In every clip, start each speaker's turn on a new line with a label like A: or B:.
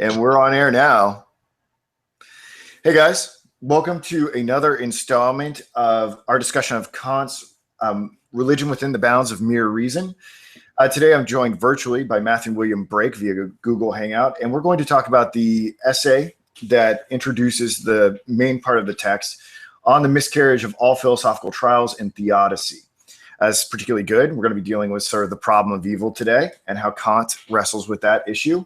A: And we're on air now. Hey guys, welcome to another installment of our discussion of Kant's Religion Within the Bounds of Mere Reason. Today I'm joined virtually by Matthew William Brake via Google Hangout, and we're going to talk about the essay that introduces the main part of the text on the miscarriage of all philosophical trials in Theodicy. It's particularly good. We're going to be dealing with sort of the problem of evil today and how Kant wrestles with that issue.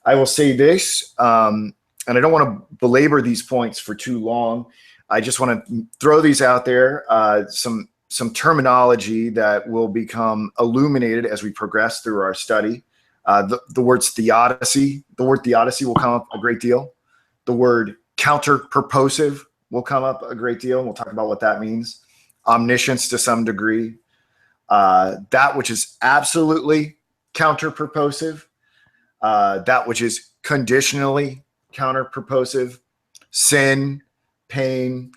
A: I will say this, and I don't want to belabor these points for too long. I just want to throw these out there, some terminology that will become illuminated as we progress through our study. The words theodicy, the word theodicy will come up a great deal. The word counterproposive will come up a great deal, and we'll talk about what that means. Omniscience to some degree. That which is absolutely counterproposive. That which is conditionally counterproposive, sin, pain,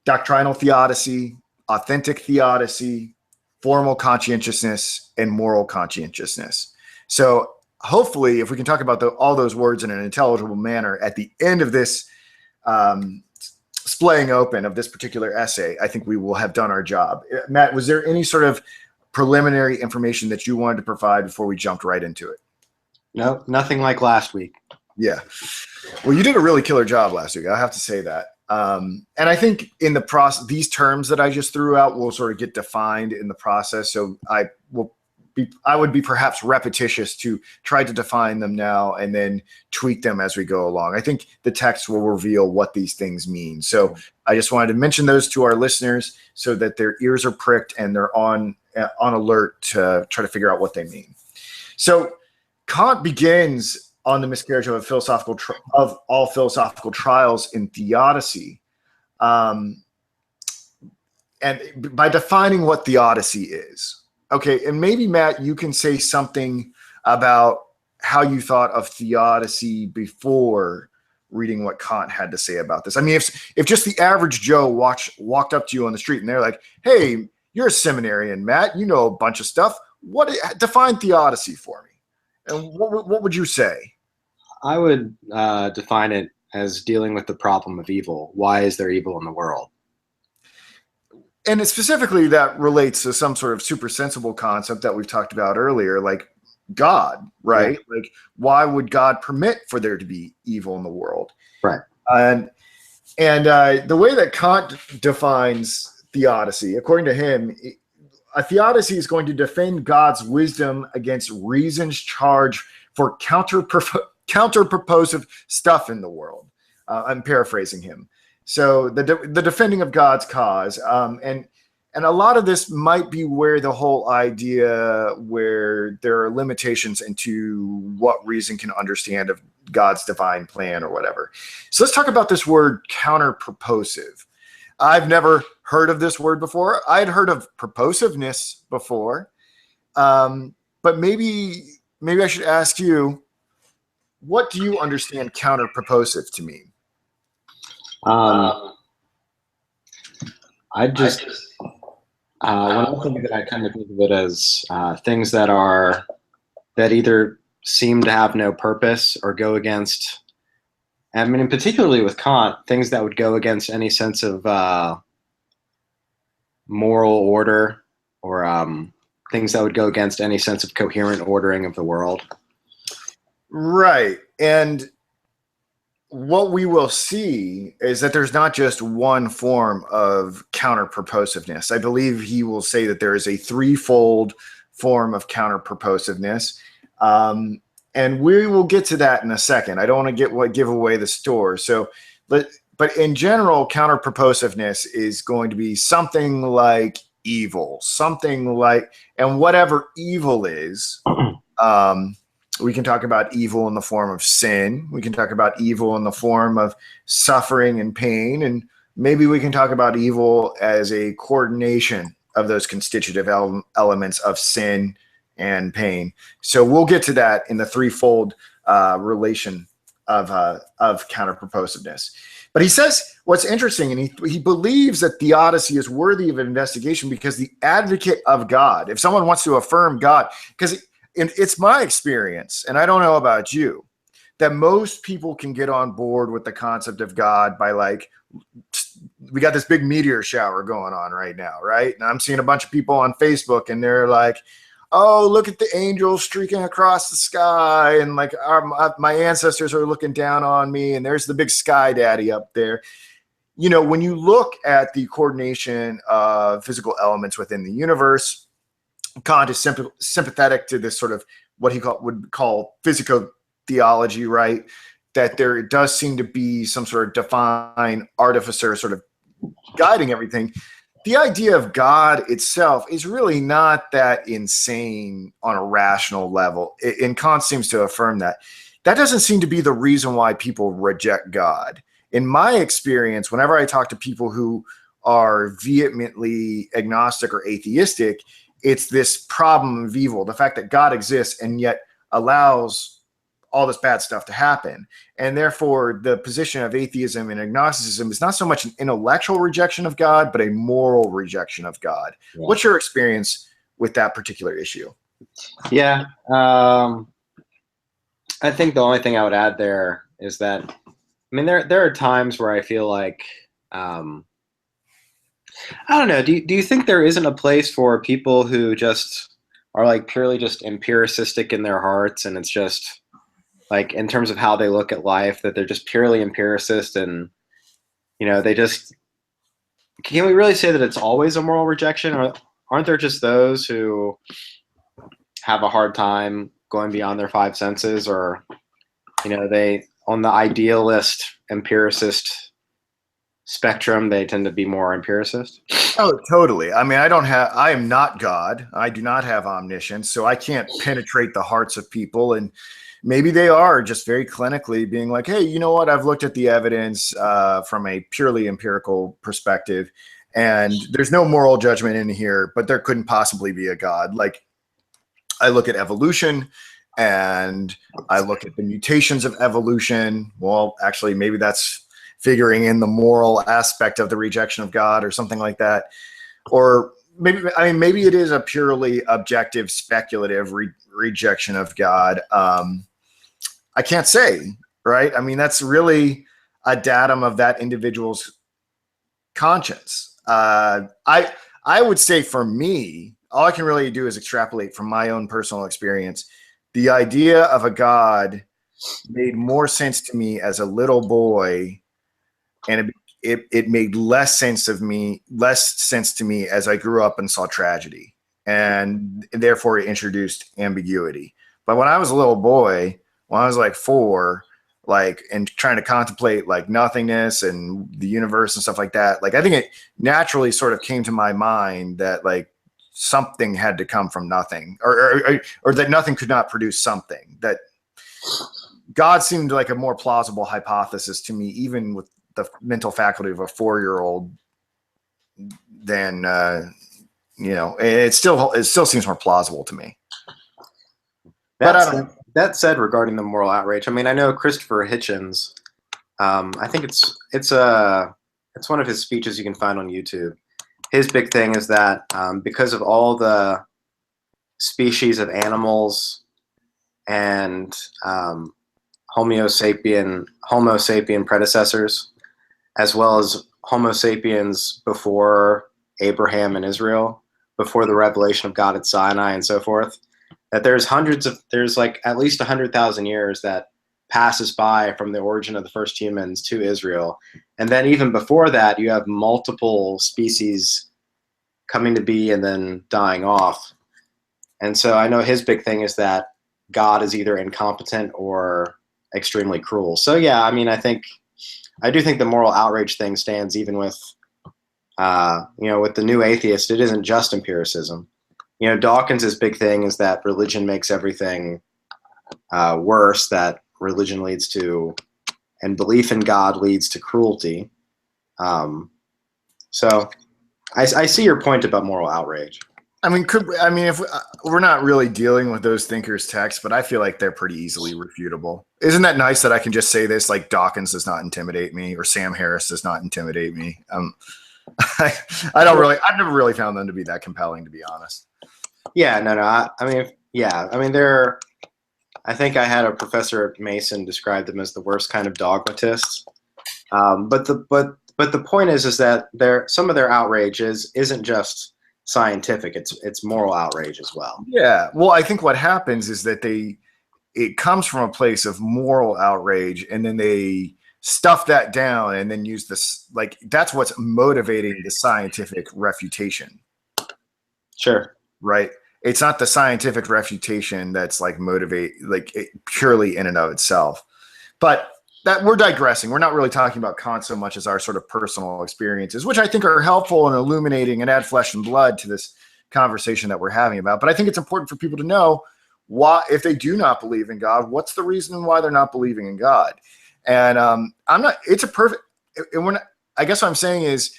A: doctrinal theodicy, authentic theodicy, formal conscientiousness, and moral conscientiousness. So hopefully, if we can talk about all those words in an intelligible manner at the end of this splaying open of this particular essay, I think we will have done our job. Matt, was there any sort of preliminary information that you wanted to provide before we jumped right into it?
B: No, nothing like last week.
A: Yeah. Well, you did a really killer job last week. I have to say that. And I think in the process, these terms that I just threw out will sort of get defined in the process. So I would be perhaps repetitious to try to define them now and then tweak them as we go along. I think the text will reveal what these things mean. So I just wanted to mention those to our listeners so that their ears are pricked and they're on alert to try to figure out what they mean. So Kant begins on the miscarriage of all philosophical trials in Theodicy, and by defining what Theodicy is. Okay, and maybe Matt, you can say something about how you thought of Theodicy before reading what Kant had to say about this. I mean, if just the average Joe walked up to you on the street and they're like, "Hey, you're a seminarian, Matt. You know a bunch of stuff. Define Theodicy for me?" And what would you say?
B: I would define it as dealing with the problem of evil. Why is there evil in the world?
A: And specifically that relates to some sort of supersensible concept that we've talked about earlier, like God, right? Yeah. Like, why would God permit for there to be evil in the world?
B: Right.
A: And the way that Kant defines theodicy, according to him, a theodicy is going to defend God's wisdom against reason's charge for counterproposive stuff in the world. I'm paraphrasing him. So the defending of God's cause, and a lot of this might be where the whole idea where there are limitations into what reason can understand of God's divine plan or whatever. So let's talk about this word counterproposive. I've never heard of this word before. I'd heard of proposiveness before, but maybe I should ask you, what do you understand counterproposive to mean?
B: When I think of it, I kind of think of it as things that either seem to have no purpose or go against. I mean, particularly with Kant, things that would go against any sense of moral order, or things that would go against any sense of coherent ordering of the world.
A: Right. And what we will see is that there's not just one form of counterproposiveness. I believe he will say that there is a threefold form of counterproposiveness. And we will get to that in a second. I don't want to give away the store. So, but in general, counterproposiveness is going to be something like evil, and whatever evil is, we can talk about evil in the form of sin. We can talk about evil in the form of suffering and pain. And maybe we can talk about evil as a coordination of those constitutive elements of sin and pain. So we'll get to that in the threefold relation of counterproposiveness. But he says what's interesting, and he believes that theodicy is worthy of investigation because the advocate of God, if someone wants to affirm God, because it's my experience, and I don't know about you, that most people can get on board with the concept of God by, like, we got this big meteor shower going on right now, right? And I'm seeing a bunch of people on Facebook, and they're like, oh, look at the angels streaking across the sky, and like my ancestors are looking down on me, and there's the big sky daddy up there. You know, when you look at the coordination of physical elements within the universe, Kant is sympathetic to this sort of what he would call physico-theology, right? That there does seem to be some sort of divine artificer sort of guiding everything. The idea of God itself is really not that insane on a rational level. And Kant seems to affirm that. That doesn't seem to be the reason why people reject God. In my experience, whenever I talk to people who are vehemently agnostic or atheistic, it's this problem of evil, the fact that God exists and yet allows all this bad stuff to happen. And therefore, the position of atheism and agnosticism is not so much an intellectual rejection of God, but a moral rejection of God. Yeah. What's your experience with that particular issue?
B: Yeah. I think the only thing I would add there is that, I mean, there are times where I feel like, I don't know, do you think there isn't a place for people who just are like purely just empiricistic in their hearts, and it's just like in terms of how they look at life, that they're just purely empiricist, and, you know, they just, can we really say that it's always a moral rejection? Or aren't there just those who have a hard time going beyond their five senses, or, you know, they, on the idealist empiricist spectrum, they tend to be more empiricist?
A: Oh, totally. I mean, I am not God. I do not have omniscience, so I can't penetrate the hearts of people. And maybe they are just very clinically being like, hey, you know what? I've looked at the evidence from a purely empirical perspective, and there's no moral judgment in here, but there couldn't possibly be a God. Like, I look at evolution, and I look at the mutations of evolution. Well, actually, maybe that's figuring in the moral aspect of the rejection of God or something like that. Or maybe it is a purely objective, speculative rejection of God. I can't say, right? I mean, that's really a datum of that individual's conscience. I would say for me, all I can really do is extrapolate from my own personal experience. The idea of a God made more sense to me as a little boy, and it made less sense to me as I grew up and saw tragedy, and therefore it introduced ambiguity. But when I was a little boy, when I was like 4, like, and trying to contemplate like nothingness and the universe and stuff like that, like, I think it naturally sort of came to my mind that like something had to come from nothing, or that nothing could not produce something. That God seemed like a more plausible hypothesis to me, even with the mental faculty of a 4-year-old, than you know, it still seems more plausible to me.
B: That said, regarding the moral outrage, I mean, I know Christopher Hitchens. I think it's one of his speeches you can find on YouTube. His big thing is that because of all the species of animals and Homo sapien predecessors, as well as Homo sapiens before Abraham and Israel, before the revelation of God at Sinai and so forth, that there's like at least 100,000 years that passes by from the origin of the first humans to Israel. And then even before that, you have multiple species coming to be and then dying off. And so I know his big thing is that God is either incompetent or extremely cruel. So yeah, I mean, I do think the moral outrage thing stands even with, you know, with the new atheist. It isn't just empiricism. You know, Dawkins' big thing is that religion makes everything worse, that religion leads to, and belief in God leads to cruelty. So I see your point about moral outrage.
A: I mean, if we're not really dealing with those thinkers' texts, but I feel like they're pretty easily refutable. Isn't that nice that I can just say this? Like, Dawkins does not intimidate me, or Sam Harris does not intimidate me. I've never really found them to be that compelling, to be honest.
B: Yeah, no. I mean, I think I had a professor at Mason describe them as the worst kind of dogmatists. But the point is that some of their outrage isn't just scientific; it's moral outrage as well.
A: Yeah. Well, I think what happens is that it comes from a place of moral outrage, and then they stuff that down and then use this, like, that's what's motivating the scientific refutation.
B: Sure.
A: Right. It's not the scientific refutation that's like purely in and of itself. But that we're digressing. We're not really talking about Kant so much as our sort of personal experiences, which I think are helpful in illuminating and add flesh and blood to this conversation that we're having about. But I think it's important for people to know why, if they do not believe in God, what's the reason why they're not believing in God. And I guess what I'm saying is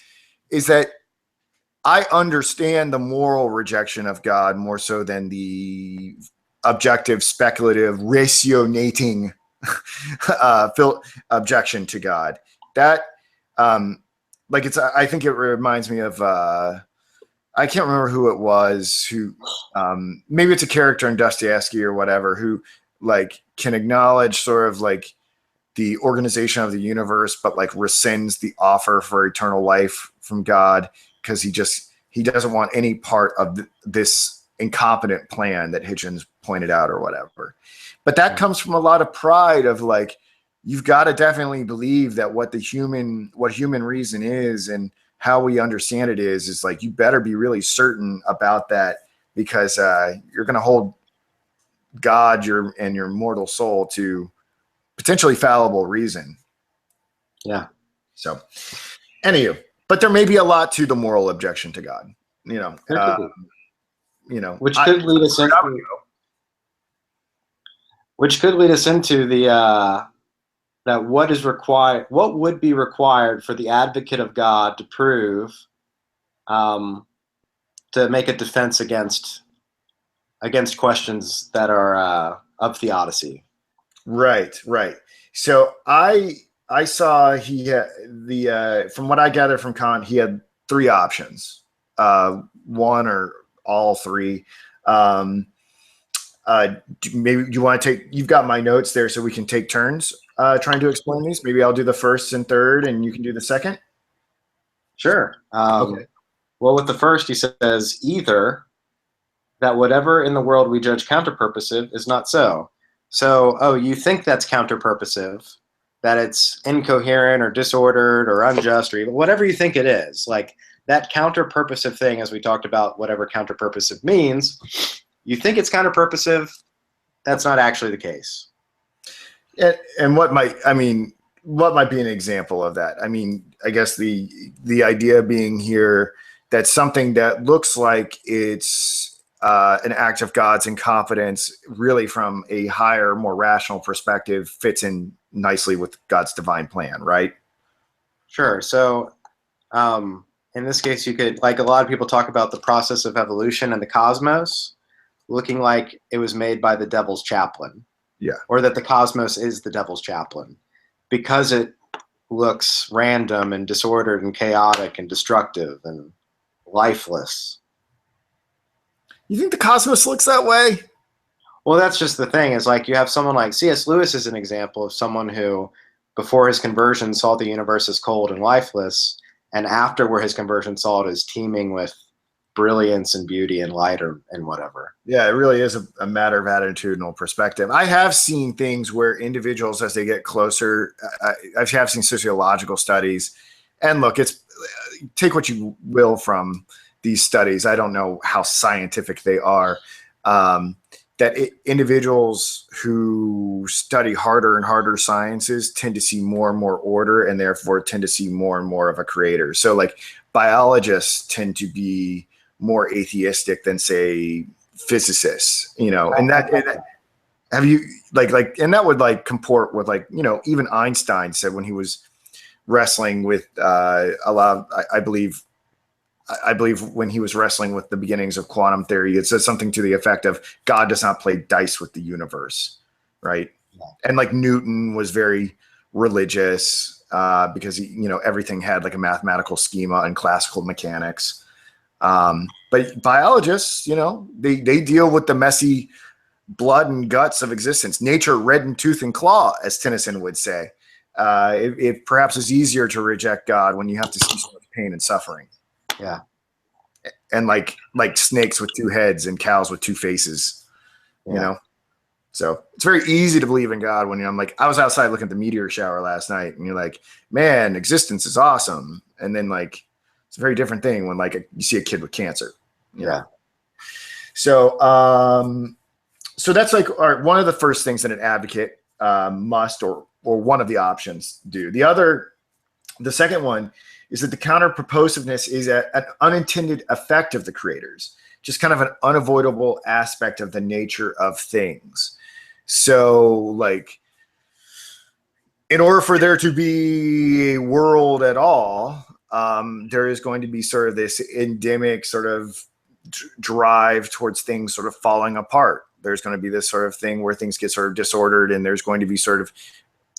A: that I understand the moral rejection of God more so than the objective, speculative, rationating objection to God. That, I think it reminds me of, I can't remember who it was, who, maybe it's a character in Dostoevsky or whatever, who like can acknowledge sort of like the organization of the universe, but like rescinds the offer for eternal life from God because he doesn't want any part of this incompetent plan that Hitchens pointed out or whatever. But that comes from a lot of pride of like, you've got to definitely believe that what human reason is and how we understand it is like, you better be really certain about that, because you're going to hold God and your mortal soul to potentially fallible reason.
B: Yeah.
A: So, anywho, but there may be a lot to the moral objection to God.
B: Which could lead us into the that what would be required for the advocate of God to prove, to make a defense against questions that are of theodicy. Right.
A: So I saw he had from what I gather from Kant, he had three options, one or all three. Maybe you want to you've got my notes there so we can take turns trying to explain these. Maybe I'll do the first and third and you can do the second.
B: Sure.
A: Okay.
B: Well, with the first, he says either that whatever in the world we judge counterpurposive is not so. So, you think that's counterpurposive, that it's incoherent or disordered or unjust or even whatever you think it is, like that counterpurposive thing, as we talked about, whatever counterpurposive means, you think it's counterpurposive, that's not actually the case.
A: And what might be an example of that? I mean, I guess the idea being here that something that looks like it's an act of God's incompetence, really from a higher, more rational perspective, fits in nicely with God's divine plan, right?
B: Sure. So in this case, you could, like a lot of people talk about the process of evolution and the cosmos looking like it was made by the devil's chaplain.
A: Yeah.
B: Or that the cosmos is the devil's chaplain because it looks random and disordered and chaotic and destructive and lifeless.
A: You think the cosmos looks that way?
B: Well, that's just the thing, is like you have someone like C.S. Lewis is an example of someone who, before his conversion, saw the universe as cold and lifeless, and after where his conversion saw it as teeming with brilliance and beauty and light and whatever.
A: Yeah, it really is a matter of attitudinal perspective. I have seen things where individuals, as they get closer, I have seen sociological studies, and look, take what you will from these studies. I don't know how scientific they are. Individuals who study harder and harder sciences tend to see more and more order, and therefore tend to see more and more of a creator. So like biologists tend to be more atheistic than, say, physicists, and that have you and that would like comport with even Einstein said when he was wrestling with a lot of, I believe when he was wrestling with the beginnings of quantum theory, it says something to the effect of God does not play dice with the universe, right? Yeah. And like Newton was very religious because everything had like a mathematical schema and classical mechanics. But biologists, they deal with the messy blood and guts of existence. Nature red in tooth and claw, as Tennyson would say. It perhaps is easier to reject God when you have to see so much pain and suffering.
B: Yeah.
A: And like snakes with two heads and cows with two faces, you know? So it's very easy to believe in God when I'm like, I was outside looking at the meteor shower last night and you're like, man, existence is awesome. And then like, it's a very different thing when like you see a kid with cancer. You know? So, so that's like one of the first things that an advocate must, or one of the options do. The second one is that the counterproposiveness is an unintended effect of the creators, just kind of an unavoidable aspect of the nature of things. So like, in order for there to be a world at all, there is going to be sort of this endemic sort of drive towards things sort of falling apart. There's going to be this sort of thing where things get sort of disordered, and there's going to be sort of,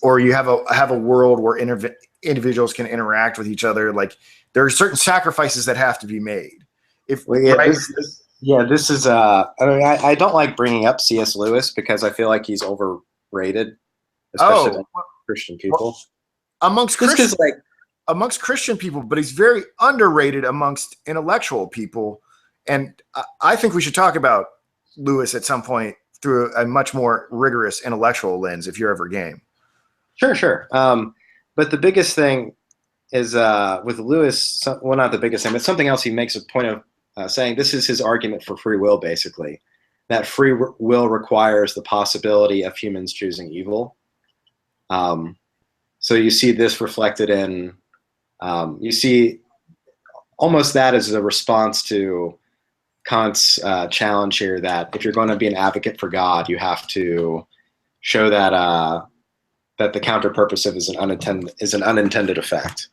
A: or you have a world where individuals can interact with each other. Like there are certain sacrifices that have to be made. This
B: is. I mean, I don't like bringing up C.S. Lewis because I feel like he's overrated, especially among Christian people.
A: Well, amongst Christian people, but he's very underrated amongst intellectual people. And I think we should talk about Lewis at some point through a much more rigorous intellectual lens, if you're ever game.
B: Sure. But the biggest thing is with Lewis, well, not the biggest thing, but something else he makes a point of saying. This is his argument for free will, basically, that free will requires the possibility of humans choosing evil. So you see this reflected in, you see almost that as a response to Kant's challenge here, that if you're going to be an advocate for God, you have to show that that the counterpurposive is an unintended effect,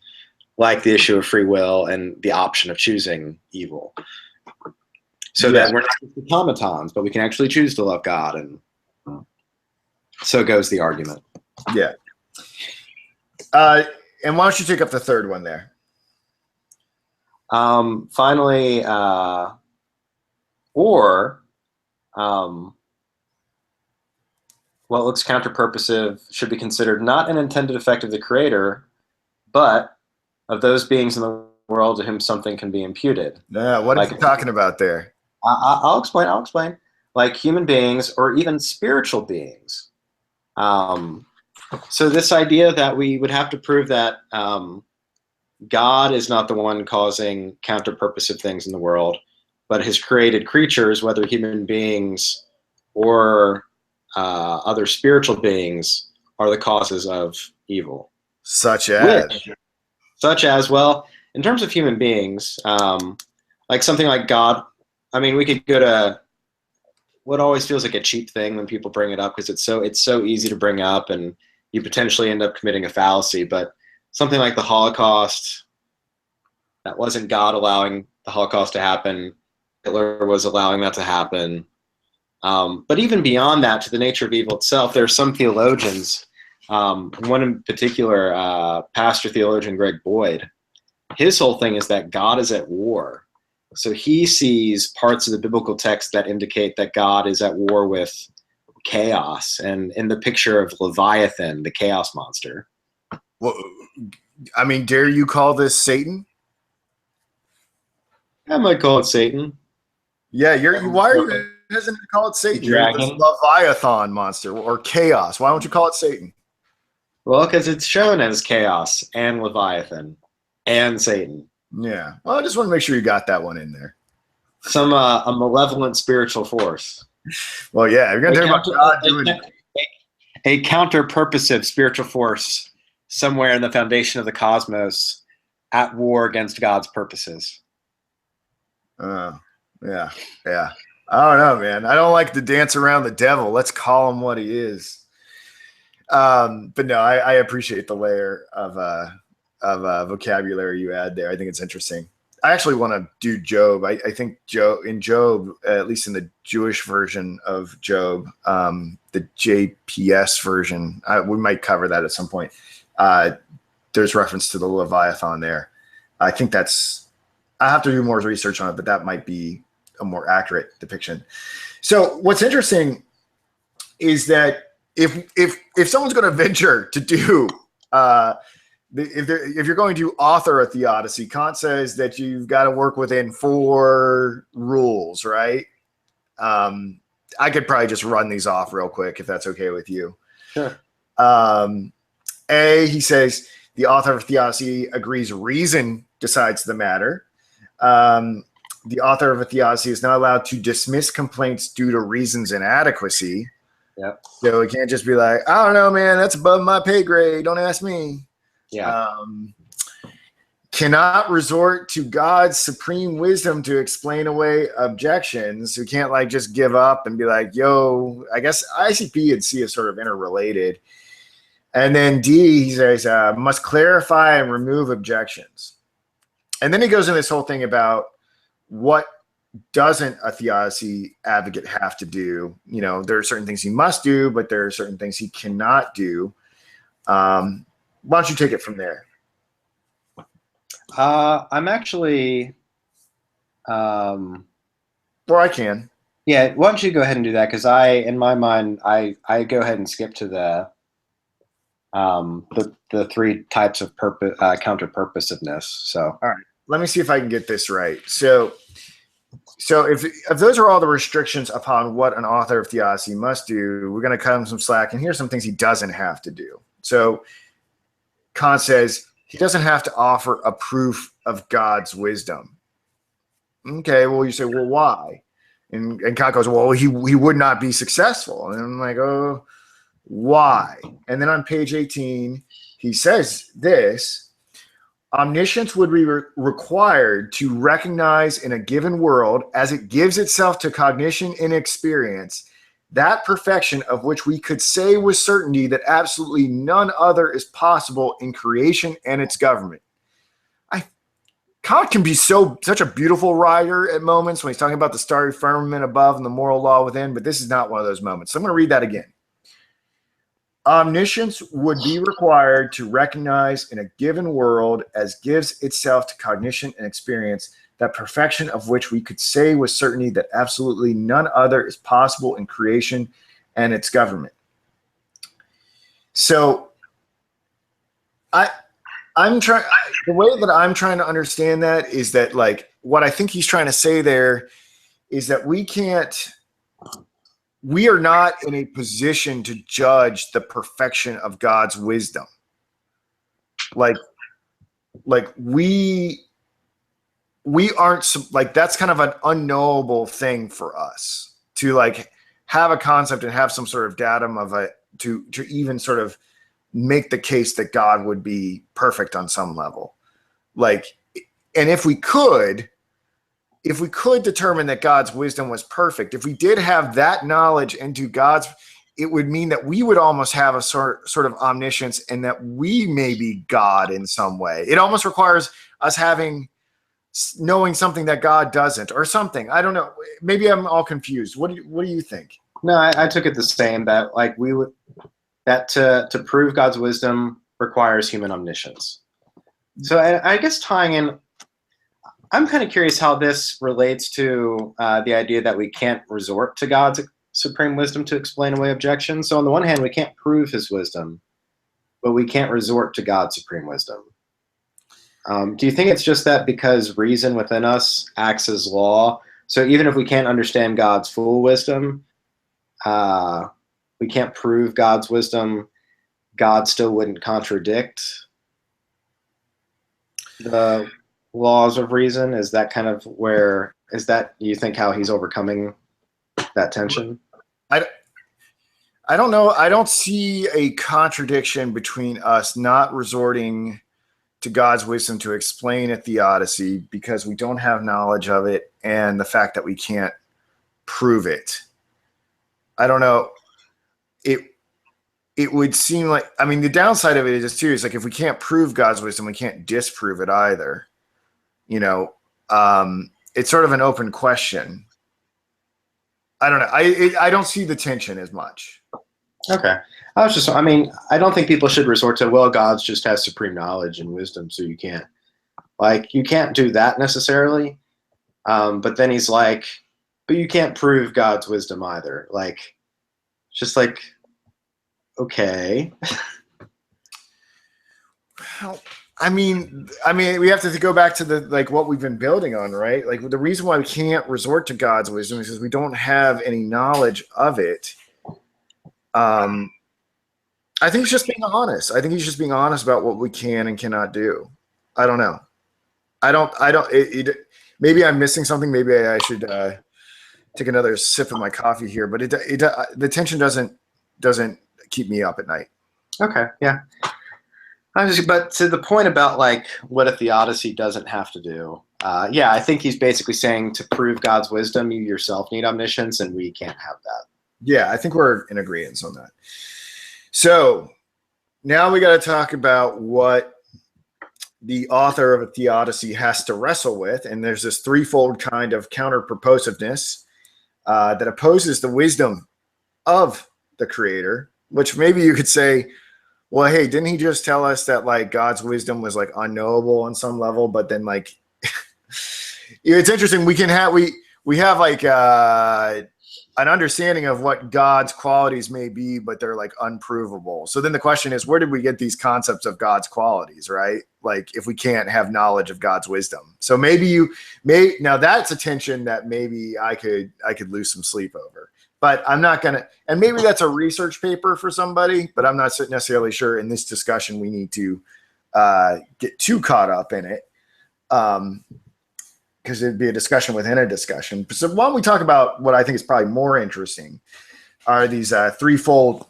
B: like the issue of free will and the option of choosing evil. So that we're not just automatons, but we can actually choose to love God, and so goes the argument.
A: Yeah. And why don't you take up the third one there?
B: Finally, what looks counterpurposive should be considered not an intended effect of the creator, but of those beings in the world to whom something can be imputed.
A: Yeah, what are you talking about there?
B: I'll explain. Like human beings or even spiritual beings. So this idea that we would have to prove that God is not the one causing counterpurposive things in the world, but his created creatures, whether human beings or other spiritual beings, are the causes of evil.
A: Such as,
B: well, in terms of human beings, like something like God. I mean, we could go to what always feels like a cheap thing when people bring it up, because it's so easy to bring up, and you potentially end up committing a fallacy. But something like the Holocaust, that wasn't God allowing the Holocaust to happen. Hitler was allowing that to happen. But even beyond that, to the nature of evil itself, there are some theologians, one in particular, pastor theologian Greg Boyd. His whole thing is that God is at war. So he sees parts of the biblical text that indicate that God is at war with chaos. And in the picture of Leviathan, the chaos monster.
A: Well, I mean, dare you call this Satan?
B: I might call it Satan.
A: Yeah, why are you hesitant to call it Satan? You're this Leviathan monster or chaos. Why don't you call it Satan?
B: Well, because it's shown as chaos and Leviathan and Satan.
A: Yeah. Well, I just want to make sure you got that one in there.
B: Some a malevolent spiritual force.
A: Well, yeah, you're gonna talk about God doing
B: a counter-purposive spiritual force somewhere in the foundation of the cosmos, at war against God's purposes.
A: Yeah. I don't know, man. I don't like to dance around the devil. Let's call him what he is. But no, I appreciate the layer of vocabulary you add there. I think it's interesting. I actually want to do Job. I think Job, at least in the Jewish version of Job, the JPS version, we might cover that at some point. There's reference to the Leviathan there. I think I have to do more research on it, but that might be a more accurate depiction. So what's interesting that if someone's going to venture to do if you're going to author a theodicy, Kant says that you've got to work within 4 rules, right? I could probably just run these off real quick if that's okay with you.
B: Sure.
A: He says the author of theodicy agrees reason decides the matter. The author of a theodicy is not allowed to dismiss complaints due to reason's inadequacy.
B: Yep.
A: So it can't just be like, I don't know, man, that's above my pay grade. Don't ask me.
B: Yeah.
A: Cannot resort to God's supreme wisdom to explain away objections. We can't like just give up and be like, yo, I guess ICP and C is sort of interrelated. And then D, he says, must clarify and remove objections. And then he goes into this whole thing about what doesn't a theodicy advocate have to do. You know, there are certain things he must do, but there are certain things he cannot do. Why don't you take it from there?
B: I'm actually,
A: or I can.
B: Yeah, why don't you go ahead and do that? Because in my mind, I go ahead and skip to the 3 types of counterpurposiveness. So,
A: all right, let me see if I can get this right. So if those are all the restrictions upon what an author of theodicy must do, we're going to cut him some slack. And here's some things he doesn't have to do. So Kant says he doesn't have to offer a proof of God's wisdom. Okay, well, you say, well, why? And Kant goes, well, he would not be successful. And I'm like, oh, why? And then on page 18, he says this: omniscience would be required to recognize in a given world, as it gives itself to cognition and experience, that perfection of which we could say with certainty that absolutely none other is possible in creation and its government. Kant can be such a beautiful writer at moments when he's talking about the starry firmament above and the moral law within, but this is not one of those moments. So I'm going to read that again. Omniscience would be required to recognize in a given world, as gives itself to cognition and experience, that perfection of which we could say with certainty that absolutely none other is possible in creation and its government. So I'm trying, the way that I'm trying to understand that is that, like, what I think he's trying to say there is that we are not in a position to judge the perfection of God's wisdom. Like we aren't, like, that's kind of an unknowable thing for us to like have a concept and have some sort of datum of it to even sort of make the case that God would be perfect on some level. Like, and if we could determine that God's wisdom was perfect, if we did have that knowledge into God's, it would mean that we would almost have a sort of omniscience and that we may be God in some way. It almost requires us knowing something that God doesn't, or something. I don't know. Maybe I'm all confused. What do you think?
B: No, I took it the same, that like to prove God's wisdom requires human omniscience. So I guess tying in, I'm kind of curious how this relates to the idea that we can't resort to God's supreme wisdom to explain away objections. So on the one hand, we can't prove his wisdom, but we can't resort to God's supreme wisdom. Do you think it's just that because reason within us acts as law, so even if we can't understand God's full wisdom, we can't prove God's wisdom, God still wouldn't contradict the laws of reason? Is that kind of where, is that, you think, how he's overcoming that tension?
A: I don't know. I don't see a contradiction between us not resorting to God's wisdom to explain a theodicy because we don't have knowledge of it, and the fact that we can't prove it. I don't know. It would seem like, I mean, the downside of it is too, is like, if we can't prove God's wisdom, we can't disprove it either. You know, it's sort of an open question. I don't know. I don't see the tension as much.
B: Okay. I mean, I don't think people should resort to, well, God just has supreme knowledge and wisdom, so you can't do that necessarily. But then he's like, but you can't prove God's wisdom either. Like, just like, okay.
A: Well, I mean, we have to go back to the like what we've been building on, right? Like the reason why we can't resort to God's wisdom is because we don't have any knowledge of it. I think he's just being honest. I think he's just being honest about what we can and cannot do. I don't know. Maybe I'm missing something. Maybe I should take another sip of my coffee here. But the tension doesn't keep me up at night.
B: Okay, yeah. But to the point about like what a theodicy doesn't have to do, yeah, I think he's basically saying to prove God's wisdom, you yourself need omniscience, and we can't have that.
A: Yeah, I think we're in agreement on that. So now we got to talk about what the author of a theodicy has to wrestle with, and there's this threefold kind of counterproposiveness that opposes the wisdom of the creator, which maybe you could say, well, hey, didn't he just tell us that like God's wisdom was like unknowable on some level? But then like, it's interesting. We have like an understanding of what God's qualities may be, but they're like unprovable. So then the question is, where did we get these concepts of God's qualities, right? Like if we can't have knowledge of God's wisdom. So now that's a tension that maybe I could lose some sleep over. But I'm not going to, and maybe that's a research paper for somebody, but I'm not necessarily sure in this discussion we need to get too caught up in it because it'd be a discussion within a discussion. So why don't we talk about what I think is probably more interesting are these threefold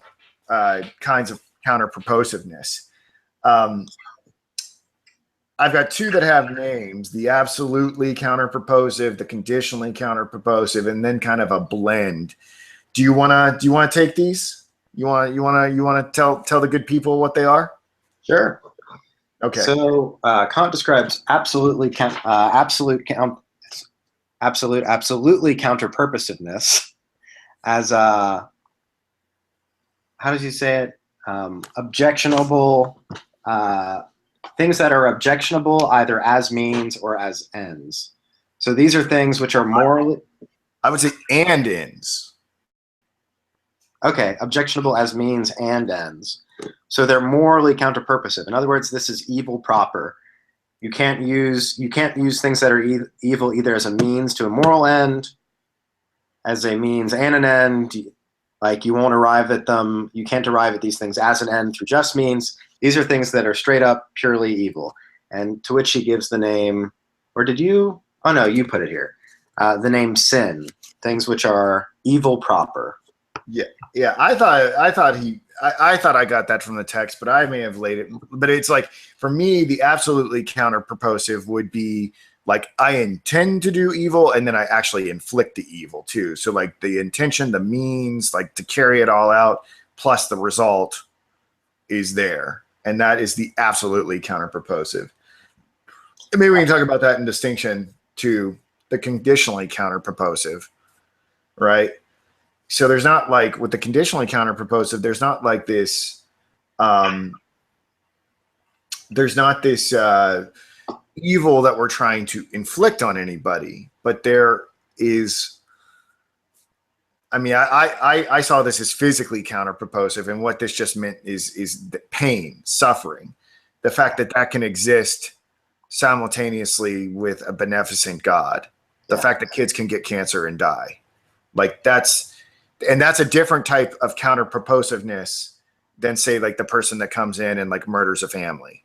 A: kinds of counterproposiveness. I've got two that have names, the absolutely counterproposive, the conditionally counterproposive, and then kind of a blend. Do you want to take these? You want to tell the good people what they are?
B: Sure.
A: Okay.
B: So Kant describes absolutely counterpurposiveness as how does he say it? Objectionable things that are objectionable either as means or as ends. So these are things which are morally.
A: I would say and ends.
B: Okay, objectionable as means and ends. So they're morally counterpurposive. In other words, this is evil proper. You can't use things that are evil either as a means to a moral end, as a means and an end. Like you won't arrive at them. You can't arrive at these things as an end through just means. These are things that are straight up purely evil. And to which he gives the name, or did you? Oh no, you put it here. The name sin. Things which are evil proper.
A: Yeah. I thought I got that from the text, but I may have laid it. But it's like for me, the absolutely counterproposive would be like I intend to do evil, and then I actually inflict the evil too. So like the intention, the means, like to carry it all out, plus the result is there, and that is the absolutely counterproposive. And maybe we can talk about that in distinction to the conditionally counterproposive, right? So there's not like with the conditionally counterproposive, there's not like this, there's not this evil that we're trying to inflict on anybody, but there is, I mean, I saw this as physically counterproposive, and what this just meant is the pain, suffering, the fact that that can exist simultaneously with a beneficent God, the fact that kids can get cancer and die, like that's a different type of counterproposiveness than say like the person that comes in and like murders a family.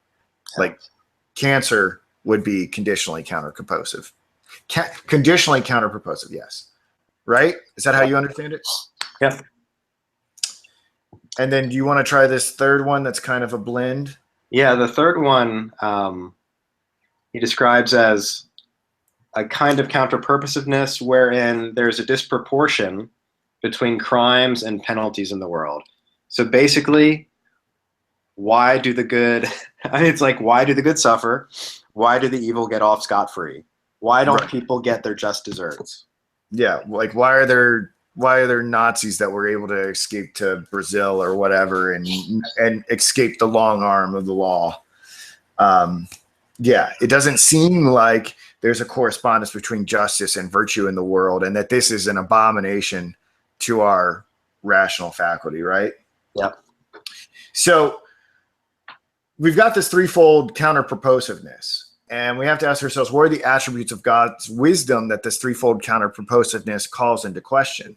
A: Like cancer would be conditionally counterproposive. Conditionally counterproposive, yes. Right? Is that how you understand it?
B: Yeah.
A: And then do you want to try this third one that's kind of a blend?
B: Yeah, the third one he describes as a kind of counterpurposiveness wherein there's a disproportion between crimes and penalties in the world. So basically, why do the good, it's like, why do the good suffer? Why do the evil get off scot-free? Why don't people get their just desserts?
A: Yeah, like why are there Nazis that were able to escape to Brazil or whatever and escape the long arm of the law? Yeah, it doesn't seem like there's a correspondence between justice and virtue in the world, and that this is an abomination to our rational faculty, right?
B: Yep.
A: So we've got this threefold counterproposiveness, and we have to ask ourselves, what are the attributes of God's wisdom that this threefold counterproposiveness calls into question?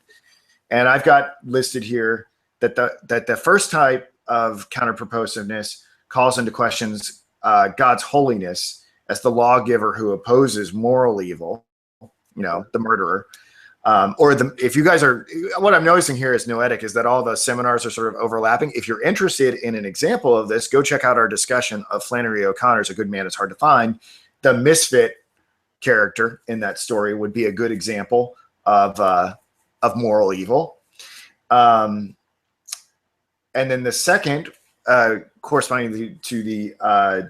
A: And I've got listed here that the first type of counterproposiveness calls into questions God's holiness as the lawgiver who opposes moral evil, the murderer. If you guys are, what I'm noticing here is Noetic is that all the seminars are sort of overlapping. If you're interested in an example of this, go check out our discussion of Flannery O'Connor's A Good Man Is Hard to Find. The misfit character in that story would be a good example of moral evil. And then the second, corresponding to the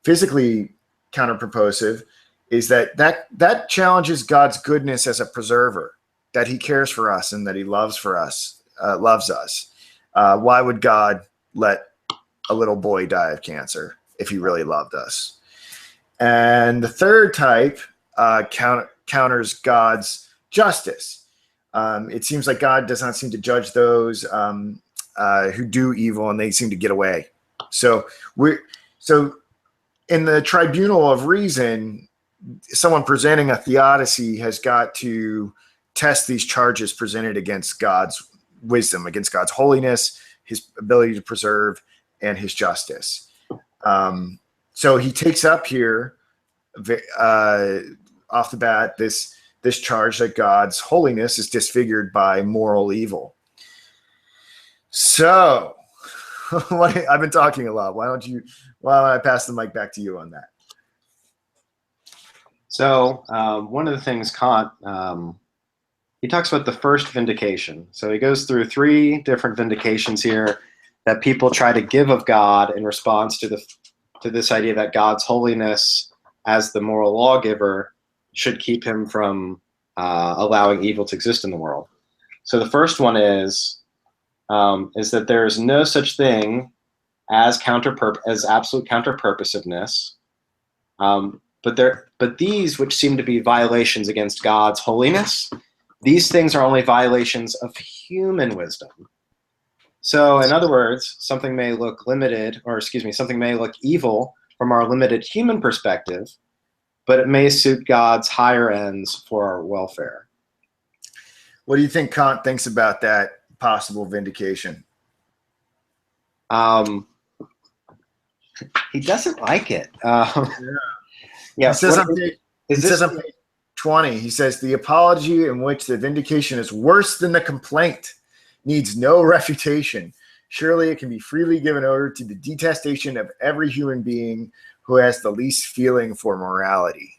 A: physically counterproposive, is that challenges God's goodness as a preserver, that he cares for us and that he loves us. Why would God let a little boy die of cancer if he really loved us? And the third type counters God's justice. It seems like God does not seem to judge those who do evil, and they seem to get away. So in the tribunal of reason, someone presenting a theodicy has got to test these charges presented against God's wisdom, against God's holiness, his ability to preserve, and his justice. So he takes up here off the bat this charge that God's holiness is disfigured by moral evil. So I've been talking a lot. Why don't I pass the mic back to you on that?
B: So one of the things Kant, he talks about the first vindication. So he goes through 3 different vindications here that people try to give of God in response to this idea that God's holiness as the moral lawgiver should keep him from allowing evil to exist in the world. So the first one is that there is no such thing as absolute counterpurposiveness. But these, which seem to be violations against God's holiness, these things are only violations of human wisdom. So, in other words, something may look something may look evil from our limited human perspective, but it may suit God's higher ends for our welfare.
A: What do you think Kant thinks about that possible vindication?
B: He doesn't like it.
A: Yeah. It says on page 20, he says, the apology in which the vindication is worse than the complaint needs no refutation. Surely it can be freely given over to the detestation of every human being who has the least feeling for morality,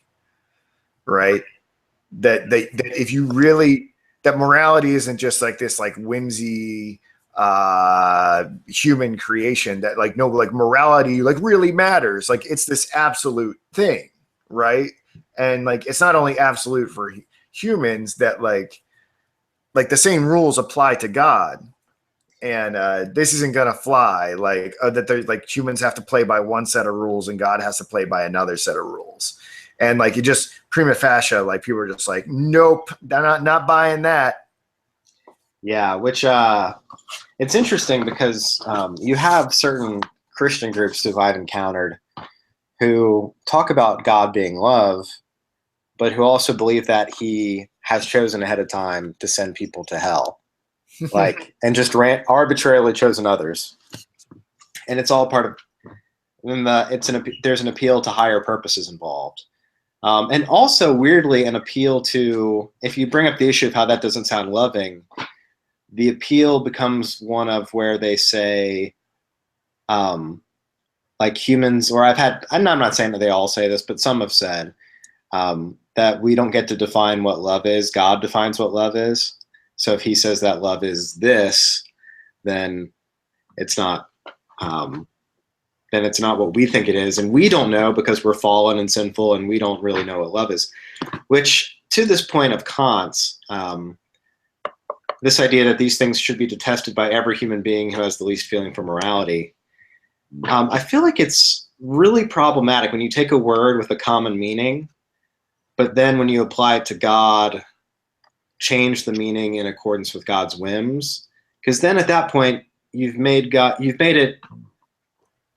A: right? That if you really, that morality isn't just like this like whimsy human creation, that like morality like really matters. Like it's this absolute thing, right? And like it's not only absolute for humans, that like the same rules apply to God. And this isn't gonna fly. Like that, there's like humans have to play by one set of rules and God has to play by another set of rules. And like you just prima facie, like people are just like, nope, they're not buying that.
B: Yeah, which it's interesting because you have certain Christian groups who I've encountered who talk about God being love, but who also believe that he has chosen ahead of time to send people to hell. Like, and just arbitrarily chosen others. And it's all part of, there's an appeal to higher purposes involved. And also, weirdly, an appeal to, if you bring up the issue of how that doesn't sound loving, the appeal becomes one of where they say, like humans, or I'm not saying that they all say this, but some have said that we don't get to define what love is. God defines what love is. So if he says that love is this, then it's not what we think it is. And we don't know because we're fallen and sinful and we don't really know what love is. Which, to this point of Kant's, this idea that these things should be detested by every human being who has the least feeling for morality, I feel like it's really problematic when you take a word with a common meaning, but then when you apply it to God, change the meaning in accordance with God's whims. Because then at that point, you've made it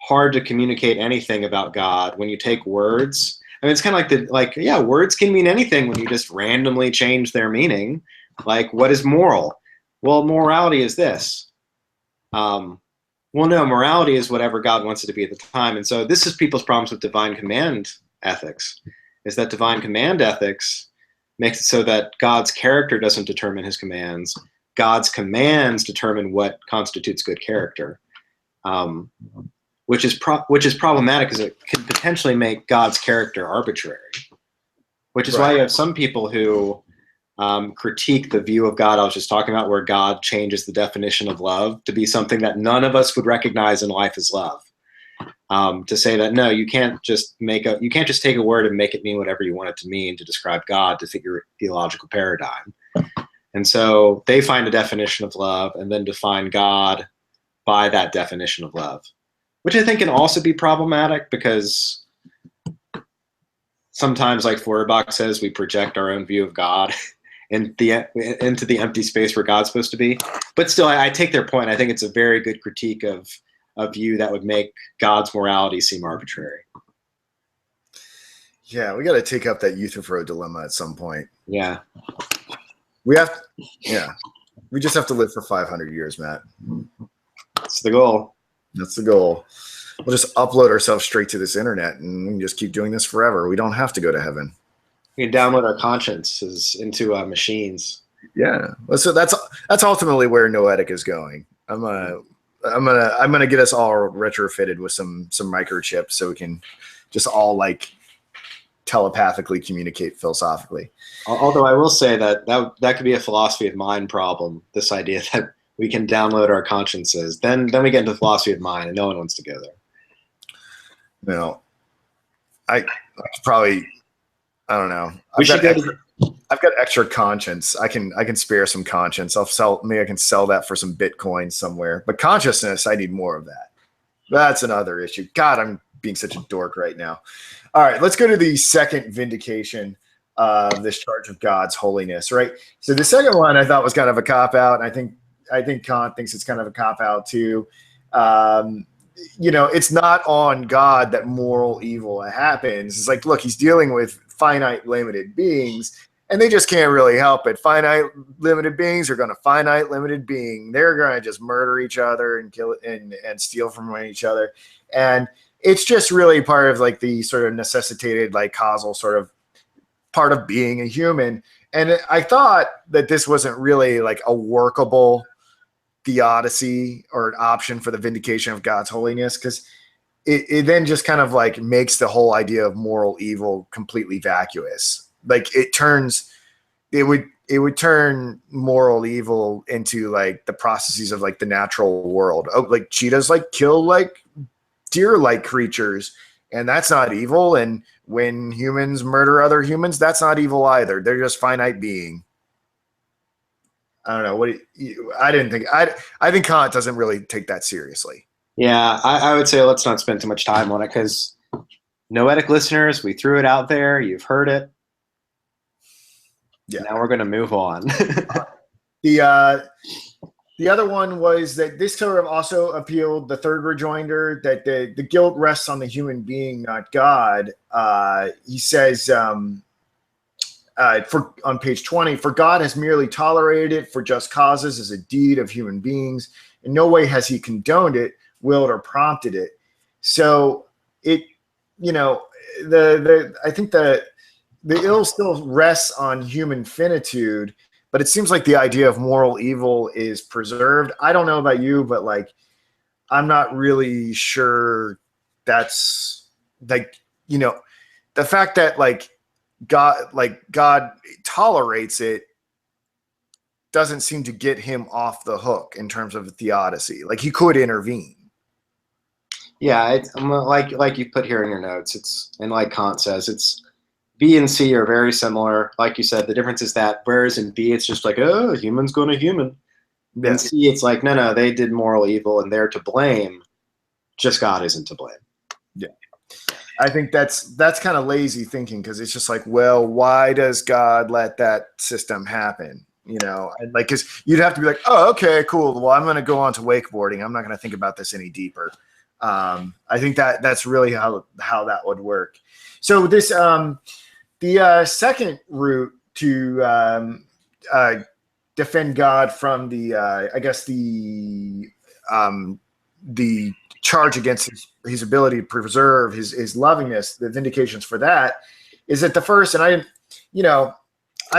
B: hard to communicate anything about God when you take words. I mean, it's kind of like words can mean anything when you just randomly change their meaning. Like, what is moral? Well, morality is this. Well, no, morality is whatever God wants it to be at the time. And so this is people's problems with divine command ethics, is that divine command ethics makes it so that God's character doesn't determine his commands. God's commands determine what constitutes good character. Which is problematic because it can potentially make God's character arbitrary. Which is why you have some people who critique the view of God I was just talking about, where God changes the definition of love to be something that none of us would recognize in life as love. To say that no, you can't just take a word and make it mean whatever you want it to mean to describe God to fit your theological paradigm. And so they find a definition of love and then define God by that definition of love, which I think can also be problematic because sometimes, like Feuerbach says, we project our own view of God into the empty space where God's supposed to be. But still, I take their point. I think it's a very good critique of a view that would make God's morality seem arbitrary.
A: Yeah, we got to take up that Euthyphro dilemma at some point.
B: Yeah.
A: We just have to live for 500 years, Matt.
B: That's the goal.
A: That's the goal. We'll just upload ourselves straight to this internet and we can just keep doing this forever. We don't have to go to heaven.
B: We can download our consciences into machines.
A: Yeah. So that's ultimately where Noetic is going. I'm gonna get us all retrofitted with some microchips so we can just all like telepathically communicate philosophically.
B: Although I will say that could be a philosophy of mind problem, this idea that we can download our consciences. Then we get into philosophy of mind, and no one wants to go there.
A: No, I don't know. I've got extra conscience. I can spare some conscience. Maybe I can sell that for some Bitcoin somewhere. But consciousness, I need more of that. That's another issue. God, I'm being such a dork right now. All right, let's go to the second vindication of this charge of God's holiness, right? So the second one I thought was kind of a cop-out, and I think Kant thinks it's kind of a cop-out too. It's not on God that moral evil happens. It's like, look, he's dealing with finite, limited beings, and they just can't really help it. Finite, limited beings are going to finite, limited being. They're going to just murder each other and kill and steal from each other. And it's just really part of like the sort of necessitated, like causal sort of part of being a human. And I thought that this wasn't really like a workable theodicy or an option for the vindication of God's holiness, because it then just kind of like makes the whole idea of moral evil completely vacuous. Like it would turn moral evil into like the processes of like the natural world. Oh, like cheetahs like kill like deer-like creatures, and that's not evil. And when humans murder other humans, that's not evil either. They're just finite being. I don't know. I think Kant doesn't really take that seriously.
B: Yeah, I would say let's not spend too much time on it, because Noetic listeners, we threw it out there. You've heard it.
A: Yeah.
B: Now we're going to move on.
A: The other one was that this sort of also appealed, the third rejoinder, that the guilt rests on the human being, not God. He says on page 20, for God has merely tolerated it for just causes as a deed of human beings. In no way has he condoned it, willed, or prompted it. So I think the ill still rests on human finitude, but it seems like the idea of moral evil is preserved. I don't know about you, but like, I'm not really sure that's like, the fact that like God tolerates it doesn't seem to get him off the hook in terms of theodicy. Like he could intervene.
B: Yeah, it's like you put here in your notes. And like Kant says, it's B and C are very similar. Like you said, the difference is that whereas in B it's just like, oh, human's going to human.
A: Yeah.
B: In C it's like, no, they did moral evil and they're to blame. Just God isn't to blame.
A: Yeah. I think that's kind of lazy thinking, because it's just like, well, why does God let that system happen? you know, and like, because you'd have to be like, oh, okay, cool. Well, I'm going to go on to wakeboarding. I'm not going to think about this any deeper. I think that's really how that would work. So this the second route to defend God from the I guess the charge against his ability to preserve his lovingness, the vindications for that, is at the first, and I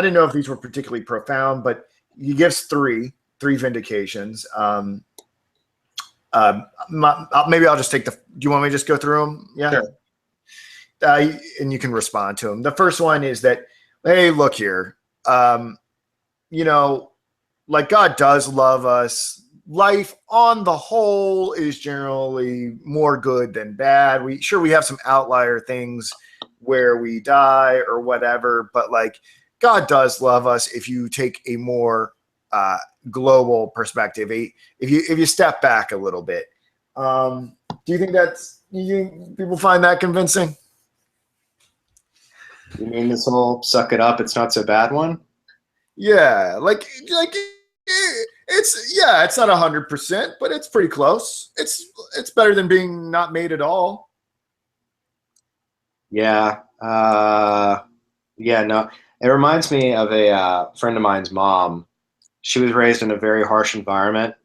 A: didn't know if these were particularly profound, but he gives three vindications. Maybe I'll just take do you want me to just go through them? Yeah.
B: Sure.
A: And you can respond to them. The first one is that, hey, look here, like God does love us. Life on the whole is generally more good than bad. We have some outlier things where we die or whatever, but like God does love us if you take a more global perspective. If you step back a little bit, do you think people find that convincing?
B: You mean this whole suck it up, it's not so bad one?
A: Yeah, like it's not 100%, but it's pretty close. It's better than being not made at all.
B: Yeah. No. It reminds me of a friend of mine's mom. She was raised in a very harsh environment,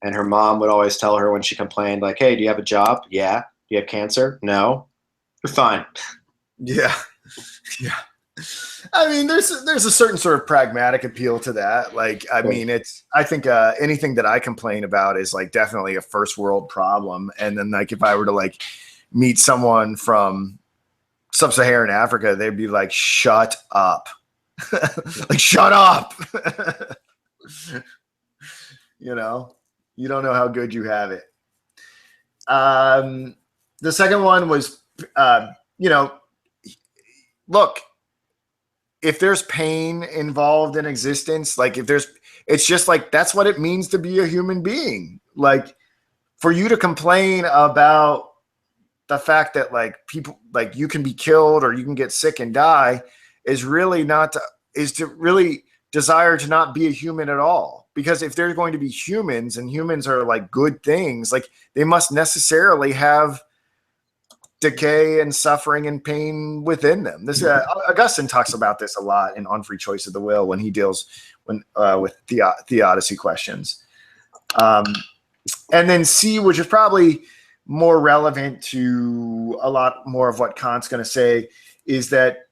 B: and her mom would always tell her when she complained, like, hey, do you have a job? Yeah. Do you have cancer? No. You're fine.
A: Yeah. Yeah. I mean, there's a certain sort of pragmatic appeal to that. Like, I mean, I think anything that I complain about is like definitely a first world problem. And then like, if I were to like meet someone from sub-Saharan Africa, they'd be like, shut up. Like, shut up. You don't know how good you have it. The second one was, look, if there's pain involved in existence, like it's just like, that's what it means to be a human being. Like, for you to complain about the fact that like people, like you can be killed or you can get sick and die is really to really desire to not be a human at all. Because if they're going to be humans, and humans are like good things, like they must necessarily have decay and suffering and pain within them. This Augustine talks about this a lot in On Free Choice of the Will when he deals with Theodicy questions. And then C, which is probably more relevant to a lot more of what Kant's going to say, is that,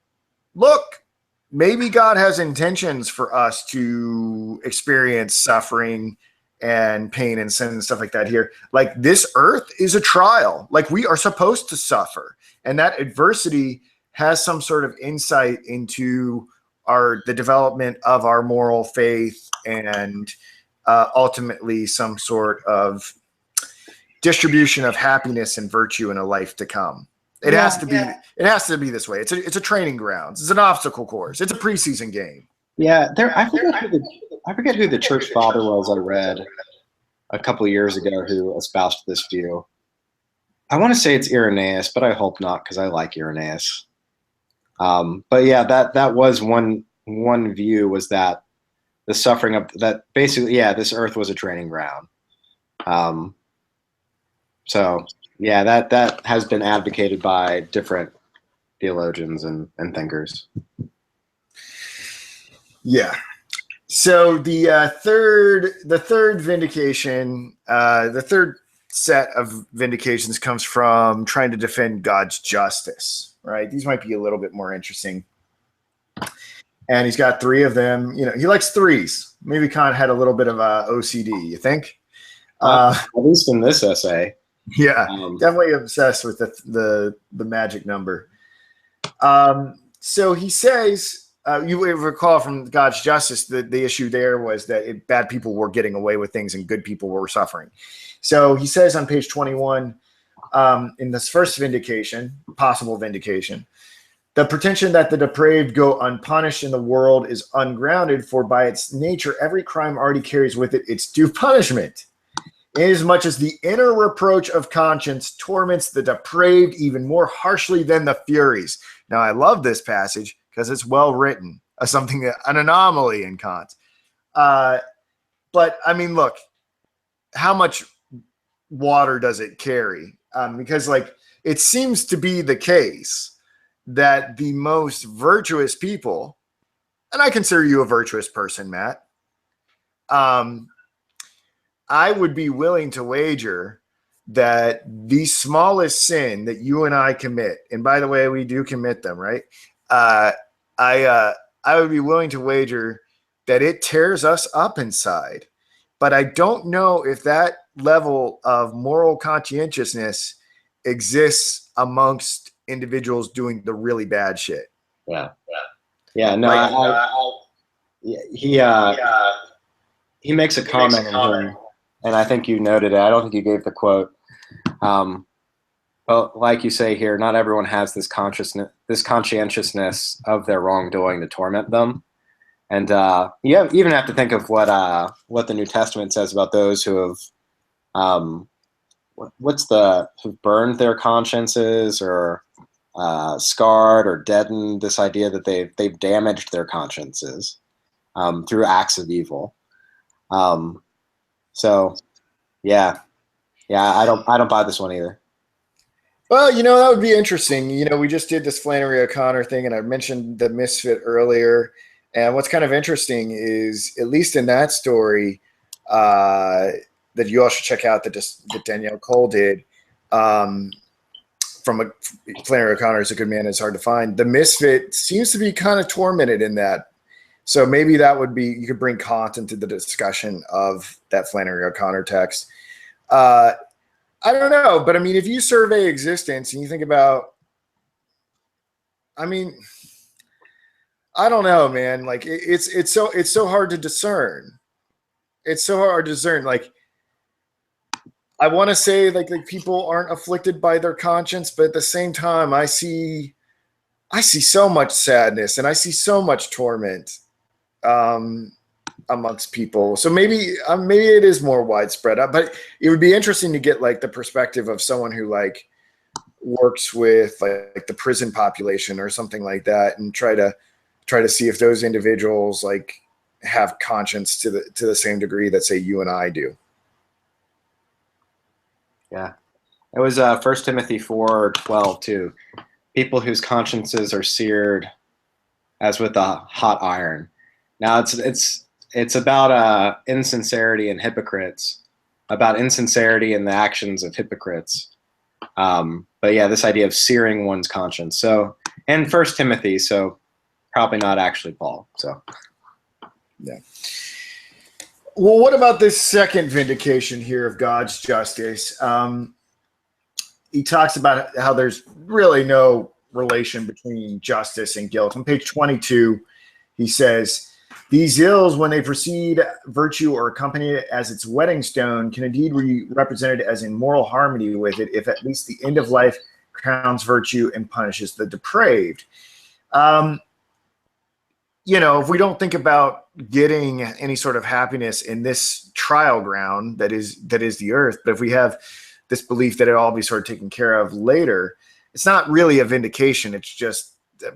A: look, maybe God has intentions for us to experience suffering and pain and sin and stuff like that here. Like, this earth is a trial. Like, we are supposed to suffer, and that adversity has some sort of insight into the development of our moral faith and ultimately some sort of distribution of happiness and virtue in a life to come. It has to be this way. It's a training grounds. It's an obstacle course. It's a preseason game.
B: Yeah, I forget who the church father was I read a couple of years ago who espoused this view. I want to say it's Irenaeus, but I hope not, because I like Irenaeus. But yeah, that was one view, was that the suffering of that basically, yeah, this earth was a training ground. So yeah, that has been advocated by different theologians and thinkers.
A: Yeah. So the third vindication, the third set of vindications comes from trying to defend God's justice, right? These might be a little bit more interesting. And he's got three of them. He likes threes. Maybe Kant had a little bit of OCD, you think?
B: At least in this essay.
A: Yeah, definitely obsessed with the magic number. So he says, you recall from God's justice, the issue there was that bad people were getting away with things and good people were suffering. So he says on page 21, in this first vindication, possible vindication, the pretension that the depraved go unpunished in the world is ungrounded, for by its nature, every crime already carries with it its due punishment. Inasmuch as the inner reproach of conscience torments the depraved even more harshly than the Furies. Now, I love this passage because it's well written, an anomaly in Kant. But I mean, look, how much water does it carry? Because like it seems to be the case that the most virtuous people, and I consider you a virtuous person, Matt, I would be willing to wager that the smallest sin that you and I commit, and by the way, we do commit them, right? I would be willing to wager that it tears us up inside. But I don't know if that level of moral conscientiousness exists amongst individuals doing the really bad shit.
B: Yeah. No, he makes a comment in here, and I think you noted it. I don't think you gave the quote. But like you say here, not everyone has this conscientiousness of their wrongdoing to torment them. And you even have to think of what the New Testament says about those who have who've burned their consciences or scarred or deadened this idea that they've damaged their consciences through acts of evil. So yeah, I don't buy this one either.
A: Well, that would be interesting. We just did this Flannery O'Connor thing, and I mentioned the misfit earlier. And what's kind of interesting is, at least in that story, that you all should check out that Danielle Cole did, from Flannery O'Connor is a good man. It's hard to find. The misfit seems to be kind of tormented in that. So maybe that would be, you could bring Kant into the discussion of that Flannery O'Connor text. I don't know, but I mean, if you survey existence and you think about, I mean, I don't know, man. Like it's so hard to discern. It's so hard to discern. Like, I want to say like people aren't afflicted by their conscience, but at the same time, I see so much sadness and I see so much torment amongst people. So maybe it is more widespread. But it would be interesting to get like the perspective of someone who like works with like the prison population or something like that, and try to see if those individuals like have conscience to the same degree that say you and I do.
B: Yeah, it was 1 Timothy 4:12 too. People whose consciences are seared as with a hot iron. Now it's about insincerity and hypocrites, about insincerity in the actions of hypocrites. But yeah, this idea of searing one's conscience. So, and 1 Timothy, so probably not actually Paul. So,
A: yeah. Well, what about this second vindication here of God's justice? He talks about how there's really no relation between justice and guilt. On page 22, he says, "These ills, when they precede virtue or accompany it as its wedding stone, can indeed be represented as in moral harmony with it, if at least the end of life crowns virtue and punishes the depraved." If we don't think about getting any sort of happiness in this trial ground that is the earth, but if we have this belief that it'll all be sort of taken care of later, it's not really a vindication. It's just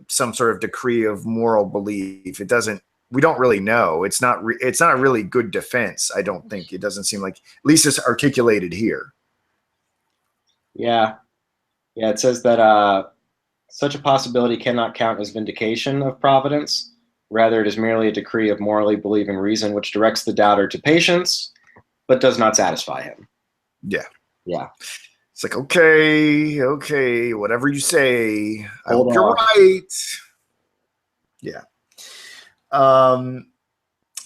A: some sort of decree of moral belief. We don't really know. It's not a really good defense. I don't think. It doesn't seem like, at least it's articulated here.
B: Yeah. It says that such a possibility cannot count as vindication of providence. Rather, it is merely a decree of morally believing reason, which directs the doubter to patience, but does not satisfy him.
A: Yeah. It's like, okay, whatever you say, I hope you're right. Yeah.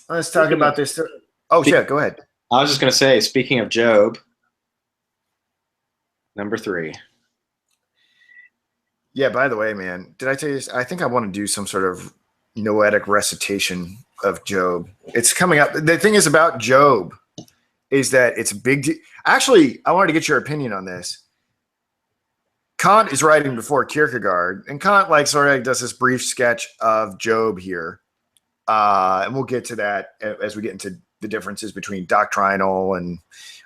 A: Let's talk about this. Oh, yeah, go ahead.
B: I was just going to say, speaking of Job, number 3.
A: Yeah, by the way, man, did I tell you this? I think I want to do some sort of Noetic recitation of Job. It's coming up. The thing is about Job is that it's a big Actually, I wanted to get your opinion on this. Kant is writing before Kierkegaard, and Kant like sort of does this brief sketch of Job here. And we'll get to that as we get into the differences between doctrinal and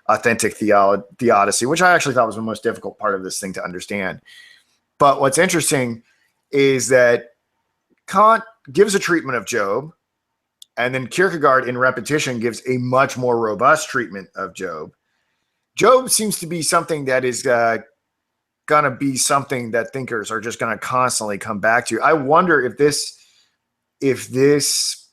A: authentic theodicy, which I actually thought was the most difficult part of this thing to understand. But what's interesting is that Kant gives a treatment of Job And then Kierkegaard in Repetition gives a much more robust treatment of Job. Job seems to be something that is going to be something that thinkers are just going to constantly come back to. I wonder if this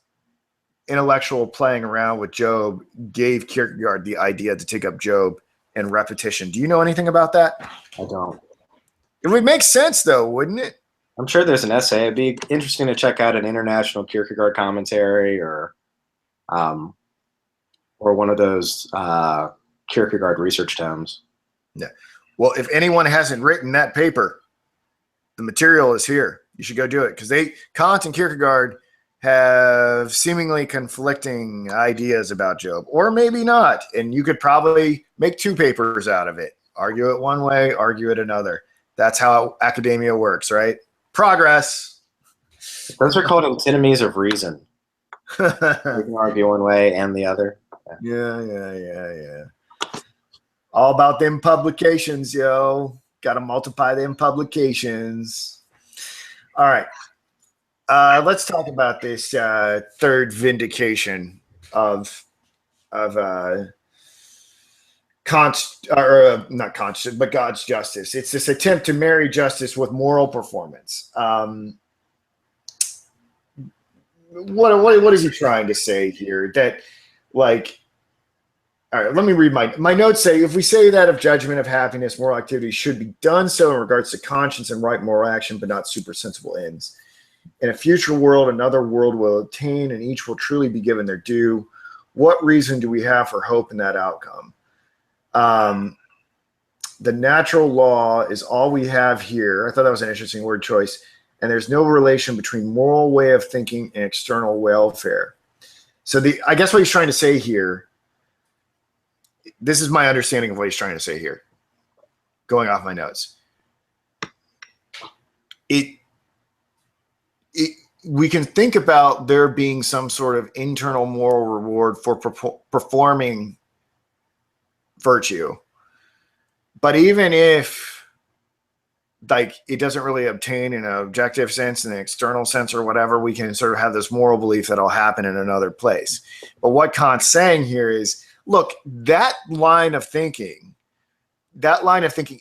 A: intellectual playing around with Job gave Kierkegaard the idea to take up Job and Repetition. Do you know anything about that?
B: I don't.
A: It would make sense, though, wouldn't it?
B: I'm sure there's an essay. It'd be interesting to check out an international Kierkegaard commentary or one of those Kierkegaard research tomes.
A: Yeah. Well, if anyone hasn't written that paper, the material is here. You should go do it, because Kant and Kierkegaard have seemingly conflicting ideas about Job, or maybe not. And you could probably make 2 papers out of it. Argue it one way, argue it another. That's how academia works, right? Progress.
B: Those are called antinomies of reason. You can argue one way and the other.
A: Yeah. All about them publications, yo. Got to multiply them publications. All right. Let's talk about this third vindication of Kant's, or not Kant's, but God's justice. It's this attempt to marry justice with moral performance. What is he trying to say here? That, like, all right, let me read my notes. Say, if we say that of judgment, of happiness, moral activity should be done so in regards to conscience and right moral action, but not supersensible ends. In a future world, another world will obtain, and each will truly be given their due. What reason do we have for hope in that outcome? The natural law is all we have here. I thought that was an interesting word choice. And there's no relation between moral way of thinking and external welfare. So I guess what he's trying to say here, this is my understanding of what he's trying to say here, going off my notes. We can think about there being some sort of internal moral reward for performing virtue. But even if, like, it doesn't really obtain in an objective sense, in an external sense or whatever, we can sort of have this moral belief that it'll happen in another place. But what Kant's saying here is, look, that line of thinking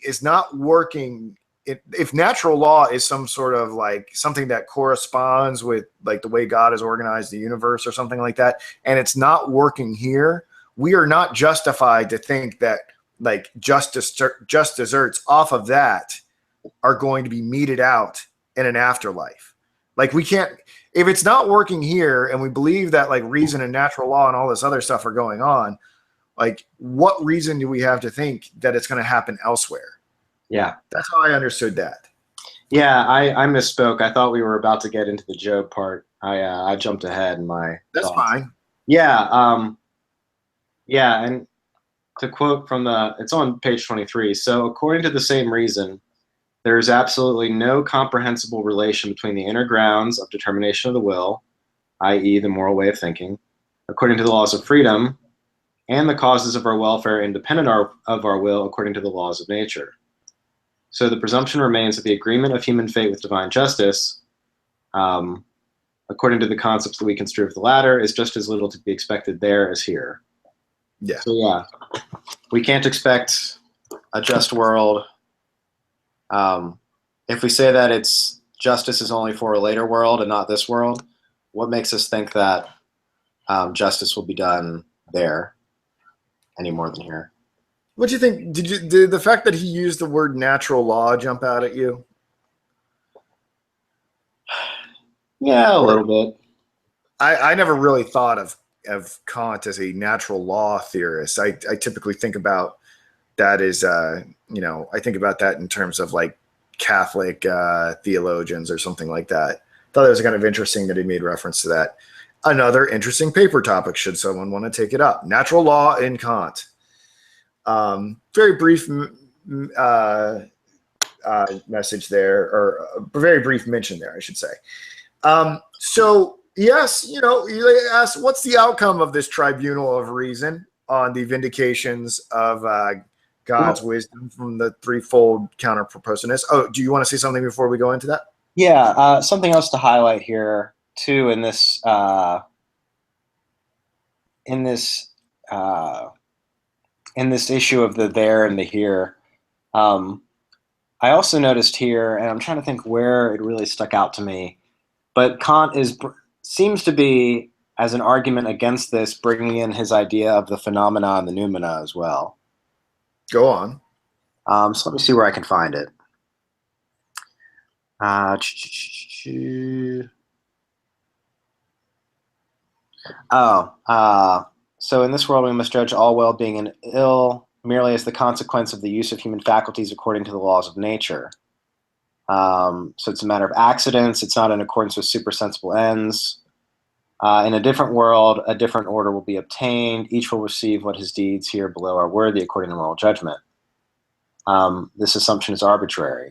A: is not working. If natural law is some sort of like something that corresponds with like the way God has organized the universe or something like that, and it's not working here, we are not justified to think that like just desserts off of that are going to be meted out in an afterlife. Like, we can't, if it's not working here and we believe that like reason and natural law and all this other stuff are going on, like, what reason do we have to think that it's going to happen elsewhere?
B: Yeah.
A: That's how I understood that.
B: Yeah, I misspoke. I thought we were about to get into the Job part. I jumped ahead in my
A: That's
B: thoughts.
A: fine.
B: Yeah. Yeah, and to quote from it's on page 23. So according to the same reason, there is absolutely no comprehensible relation between the inner grounds of determination of the will, i.e. the moral way of thinking, according to the laws of freedom, and the causes of our welfare independent of our will according to the laws of nature. So the presumption remains that the agreement of human fate with divine justice, according to the concepts that we construe of the latter, is just as little to be expected there as here.
A: Yeah.
B: So yeah, we can't expect a just world. If we say that justice is only for a later world and not this world, what makes us think that justice will be done there any more than here?
A: What do you think? Did the fact that he used the word natural law jump out at you?
B: Yeah, a little bit.
A: I never really thought of Kant as a natural law theorist. I typically think about that as, I think about that in terms of like Catholic theologians or something like that. Thought it was kind of interesting that he made reference to that. Another interesting paper topic, should someone want to take it up. Natural law in Kant. Very brief message there, or a very brief mention there, I should say. So yes, you ask, what's the outcome of this tribunal of reason on the vindications of God's wisdom from the threefold counterproposal? Oh, do you want to say something before we go into that?
B: Yeah, something else to highlight here too in this in this issue of the there and the here, I also noticed here, and I'm trying to think where it really stuck out to me, but Kant seems to be, as an argument against this, bringing in his idea of the phenomena and the noumena as well.
A: Go on.
B: So let me see where I can find it. So in this world we must judge all well-being and ill merely as the consequence of the use of human faculties according to the laws of nature. So it's a matter of accidents. It's not in accordance with supersensible ends. In a different world, a different order will be obtained. Each will receive what his deeds here below are worthy according to moral judgment. This assumption is arbitrary.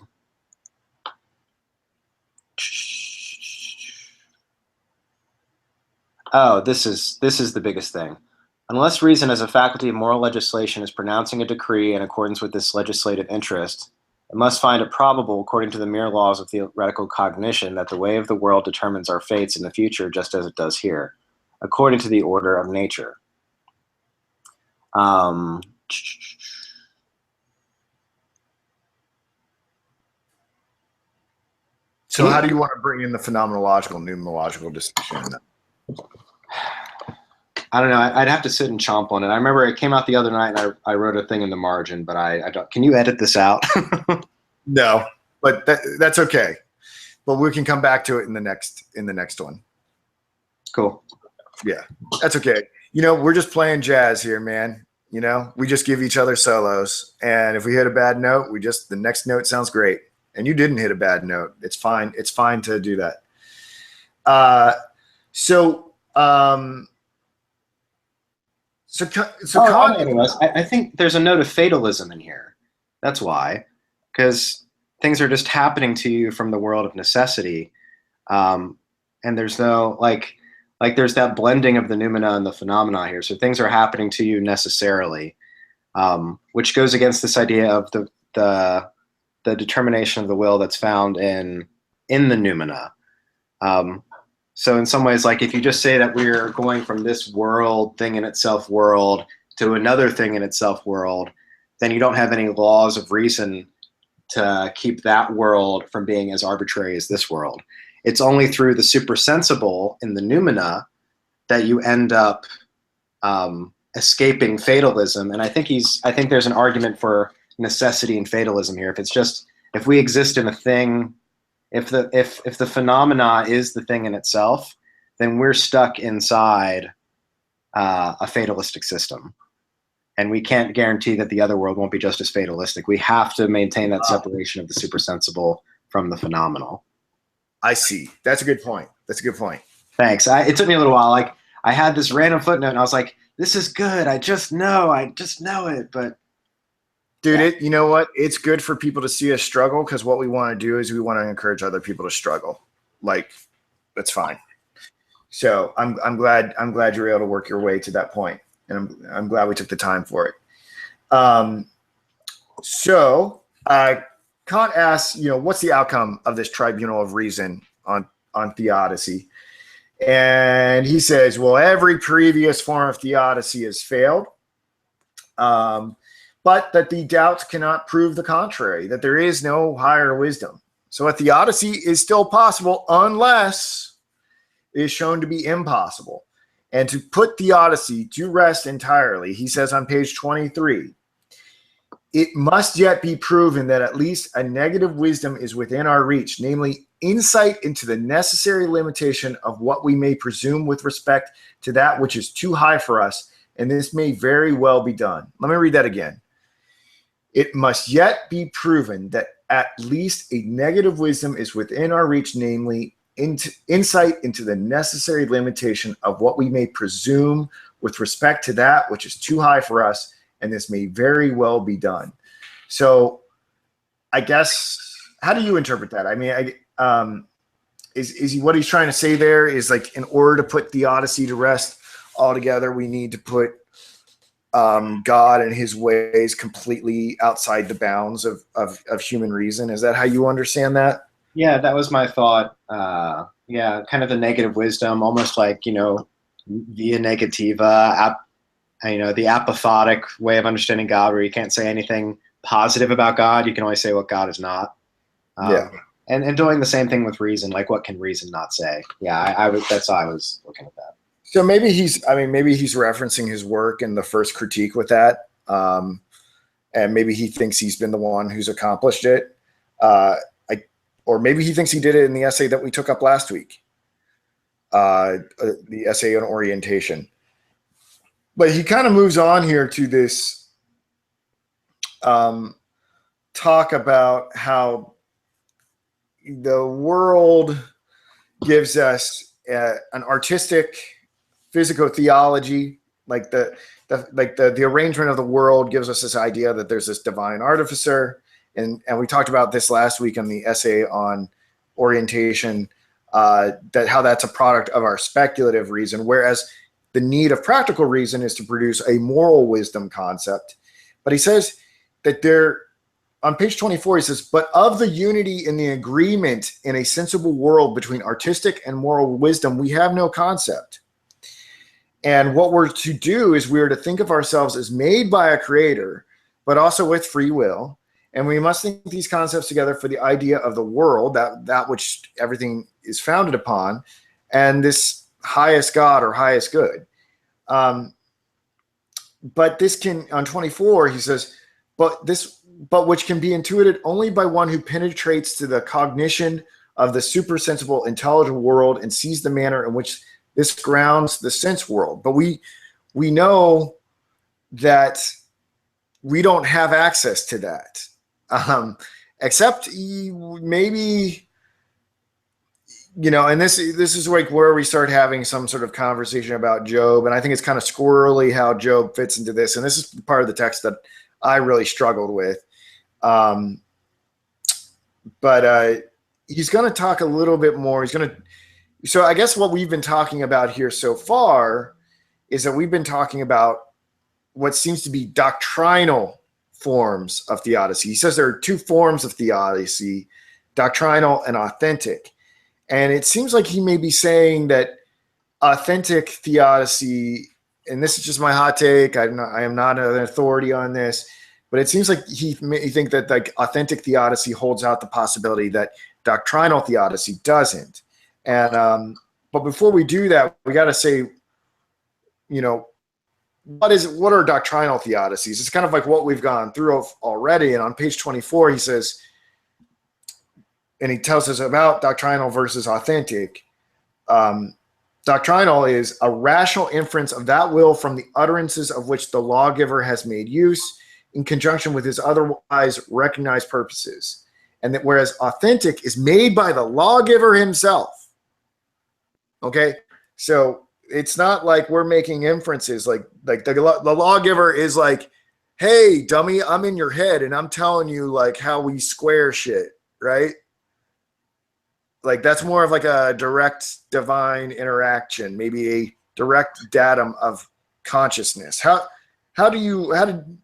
B: Oh, this is the biggest thing. Unless reason as a faculty of moral legislation is pronouncing a decree in accordance with this legislative interest, it must find it probable, according to the mere laws of theoretical cognition, that the way of the world determines our fates in the future just as it does here, according to the order of nature.
A: So how do you want to bring in the phenomenological, numerological distinction in that?
B: I don't know. I'd have to sit and chomp on it. I remember it came out the other night, and I wrote a thing in the margin, but I don't. Can you edit this out?
A: No, but that's okay. But we can come back to it in the next one.
B: Cool.
A: Yeah, that's okay. You know, we're just playing jazz here, man. You know, we just give each other solos, and if we hit a bad note, the next note sounds great. And you didn't hit a bad note. It's fine. It's fine to do that.
B: I think there's a note of fatalism in here. That's why, because things are just happening to you from the world of necessity, and there's no there's that blending of the noumena and the phenomena here. So things are happening to you necessarily, which goes against this idea of the determination of the will that's found in the noumena. So in some ways, like if you just say that we're going from this world, thing in itself world, to another thing in itself world, then you don't have any laws of reason to keep that world from being as arbitrary as this world. It's only through the supersensible in the noumena that you end up escaping fatalism. And I think there's an argument for necessity and fatalism here. If we exist in a thing, if the phenomena is the thing in itself, then we're stuck inside a fatalistic system, and we can't guarantee that the other world won't be just as fatalistic. We have to maintain that separation of the supersensible from the phenomenal.
C: I see. That's a good point. That's a good point.
B: Thanks. It took me a little while. Like I had this random footnote, and I was like, "This is good. I just know it." But
C: dude, you know what? It's good for people to see us struggle, because what we want to do is we want to encourage other people to struggle. Like, that's fine. So I'm glad you were able to work your way to that point, and I'm glad we took the time for it. So Kant asks, what's the outcome of this tribunal of reason on Theodicy? And he says, well, every previous form of Theodicy has failed, but that the doubts cannot prove the contrary, that there is no higher wisdom. So a Theodicy is still possible unless it is shown to be impossible. And to put Theodicy to rest entirely, he says on page 23, it must yet be proven that at least a negative wisdom is within our reach, namely insight into the necessary limitation of what we may presume with respect to that which is too high for us, and this may very well be done. Let me read that again. It must yet be proven that at least a negative wisdom is within our reach, namely insight into the necessary limitation of what we may presume with respect to that which is too high for us, and this may very well be done. So I guess, how do you interpret that? I mean, what he's trying to say there is, like, in order to put Theodicy to rest altogether, we need to put God and his ways completely outside the bounds of human reason. Is that how you understand that?
B: Yeah, that was my thought. Yeah, kind of the negative wisdom, almost like, via negativa, the apophatic way of understanding God, where you can't say anything positive about God. You can only say what God is not.
A: Yeah.
B: And doing the same thing with reason, like what can reason not say? Yeah, that's how I was looking at that.
A: So maybe he's referencing his work in the first critique with that. And maybe he thinks he's been the one who's accomplished it. Or maybe he thinks he did it in the essay that we took up last week, the essay on orientation. But he kind of moves on here to this talk about how the world gives us an artistic physico-theology, like the arrangement of the world gives us this idea that there's this divine artificer, and we talked about this last week in the essay on orientation, that how that's a product of our speculative reason, whereas the need of practical reason is to produce a moral wisdom concept. But he says that on page 24, he says, but of the unity in the agreement in a sensible world between artistic and moral wisdom, we have no concept. And what we're to do is we're to think of ourselves as made by a creator, but also with free will. And we must think these concepts together for the idea of the world, that which everything is founded upon, and this highest God or highest good. But this can, on 24, he says, but which can be intuited only by one who penetrates to the cognition of the supersensible intelligible world and sees the manner in which this grounds the sense world. But we know that we don't have access to that, except maybe, and this is like where we start having some sort of conversation about Job. And I think it's kind of squirrely how Job fits into this. And this is part of the text that I really struggled with. But he's going to talk a little bit more. So I guess what we've been talking about here so far is that we've been talking about what seems to be doctrinal forms of theodicy. He says there are two forms of theodicy, doctrinal and authentic. And it seems like he may be saying that authentic theodicy, and this is just my hot take, I am not an authority on this, but it seems like he think that like authentic theodicy holds out the possibility that doctrinal theodicy doesn't. And but before we do that, we got to say, what are doctrinal theodicies? It's kind of like what we've gone through already. And on page 24, he says, and he tells us about doctrinal versus authentic. Doctrinal is a rational inference of that will from the utterances of which the lawgiver has made use in conjunction with his otherwise recognized purposes. And that whereas authentic is made by the lawgiver himself. Okay, so it's not like we're making inferences like the lawgiver is like, hey, dummy, I'm in your head and I'm telling you like how we square shit, right? Like that's more of like a direct divine interaction, maybe a direct datum of consciousness. I've been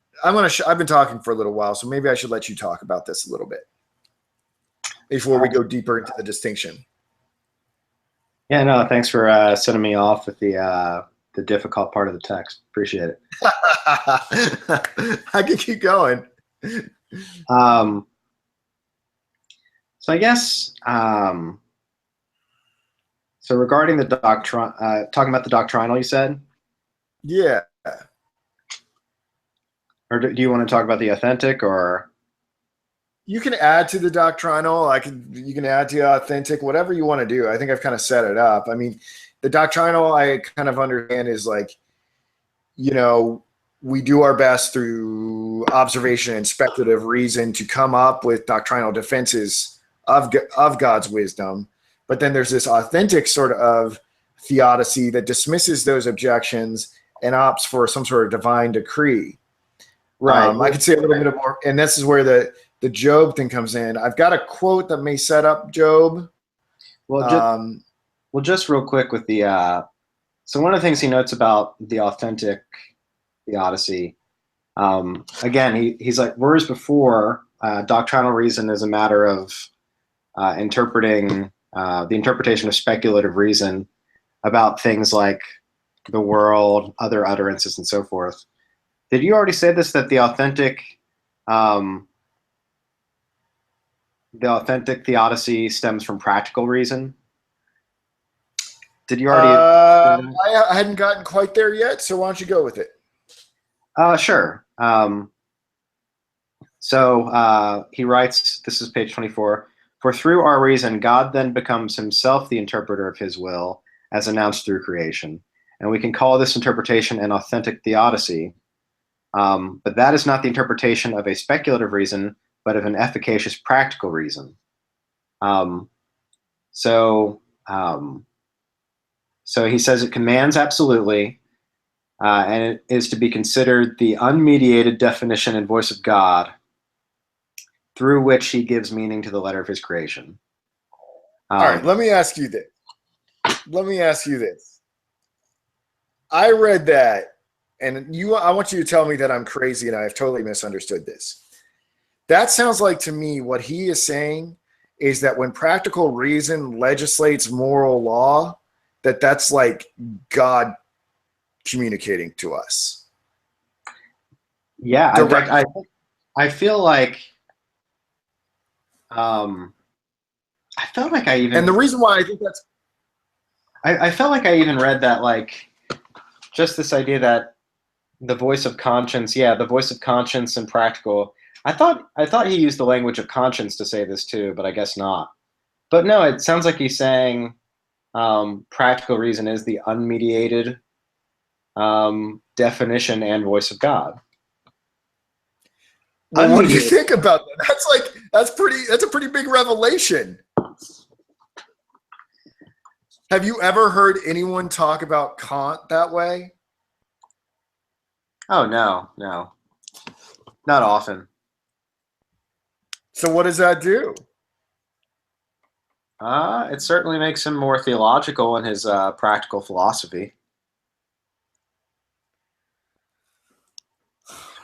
A: talking for a little while, so maybe I should let you talk about this a little bit before we go deeper into the distinction.
B: Yeah, no, thanks for sending me off with the difficult part of the text. Appreciate it.
A: I can keep going.
B: So I guess, so regarding the doctrine, talking about the doctrinal, you said?
A: Yeah.
B: Or do you want to talk about the authentic, or?
A: You can add to the doctrinal. You can add to the authentic, whatever you want to do. I think I've kind of set it up. I mean, the doctrinal I kind of understand is like, we do our best through observation and speculative reason to come up with doctrinal defenses of God's wisdom. But then there's this authentic sort of theodicy that dismisses those objections and opts for some sort of divine decree. Right. I could say a little bit more, and this is where the Job thing comes in. I've got a quote that may set up Job.
B: Well, just real quick with the so one of the things he notes about the authentic theodicy, again, he's like, whereas before doctrinal reason is a matter of interpreting the interpretation of speculative reason about things like the world, other utterances, and so forth. Did you already say this, that the authentic theodicy stems from practical reason? Did you already?
C: I hadn't gotten quite there yet, so why don't you go with it?
B: Sure. So he writes, this is page 24, for through our reason, God then becomes himself the interpreter of his will, as announced through creation. And we can call this interpretation an authentic theodicy. But that is not the interpretation of a speculative reason, but of an efficacious practical reason. So he says it commands absolutely, and it is to be considered the unmediated definition and voice of God, through which he gives meaning to the letter of his creation.
C: All right, let me ask you this. I read that, and I want you to tell me that I'm crazy and I've totally misunderstood this. That sounds like to me what he is saying is that when practical reason legislates moral law, that's like God communicating to us.
B: Yeah, I feel like I felt like I even,
C: and the reason why I think that's,
B: I felt like I even read that, like, just this idea that the voice of conscience, the voice of conscience and practical. I thought he used the language of conscience to say this too, but I guess not. But no, it sounds like he's saying practical reason is the unmediated definition and voice of God.
C: Well, what do you think about that? That's a pretty big revelation. Have you ever heard anyone talk about Kant that way?
B: Oh, no, not often.
C: So what does that do?
B: It certainly makes him more theological in his practical philosophy.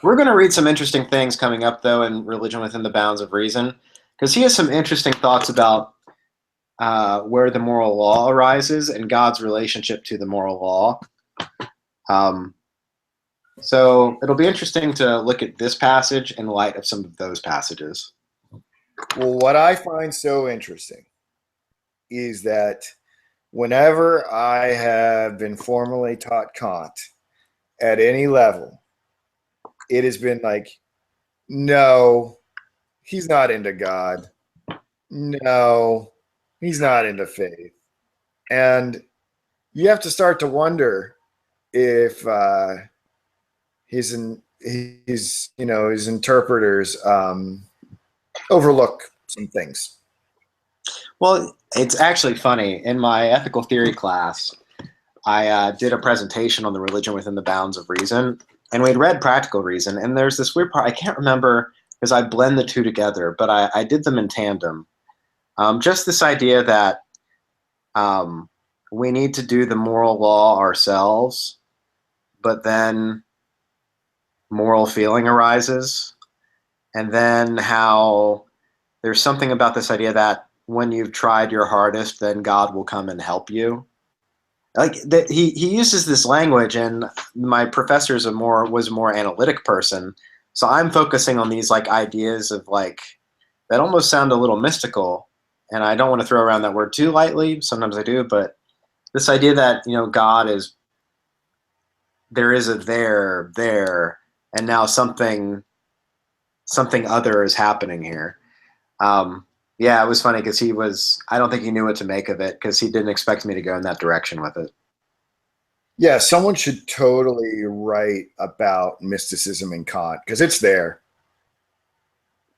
B: We're going to read some interesting things coming up, though, in Religion Within the Bounds of Reason, because he has some interesting thoughts about where the moral law arises and God's relationship to the moral law. So it'll be interesting to look at this passage in light of some of those passages.
C: Well, what I find so interesting is that whenever I have been formally taught Kant at any level, it has been like, no, he's not into God. No, he's not into faith. And you have to start to wonder if his interpreters overlook some things.
B: Well, it's actually funny. In my ethical theory class, I did a presentation on the religion within the bounds of reason, and we'd read practical reason, and there's this weird part, I can't remember because I blend the two together, but I did them in tandem. Just this idea that we need to do the moral law ourselves, but then moral feeling arises, and then how there's something about this idea that when you've tried your hardest, then God will come and help you. Like that, he uses this language, and my professor was a more analytic person, so I'm focusing on these like ideas of like that almost sound a little mystical, and I don't want to throw around that word too lightly. Sometimes I do, but this idea that God is there is a there, and now something other is happening here. Yeah, it was funny because I don't think he knew what to make of it because he didn't expect me to go in that direction with it.
C: Yeah, someone should totally write about mysticism in Kant because it's there.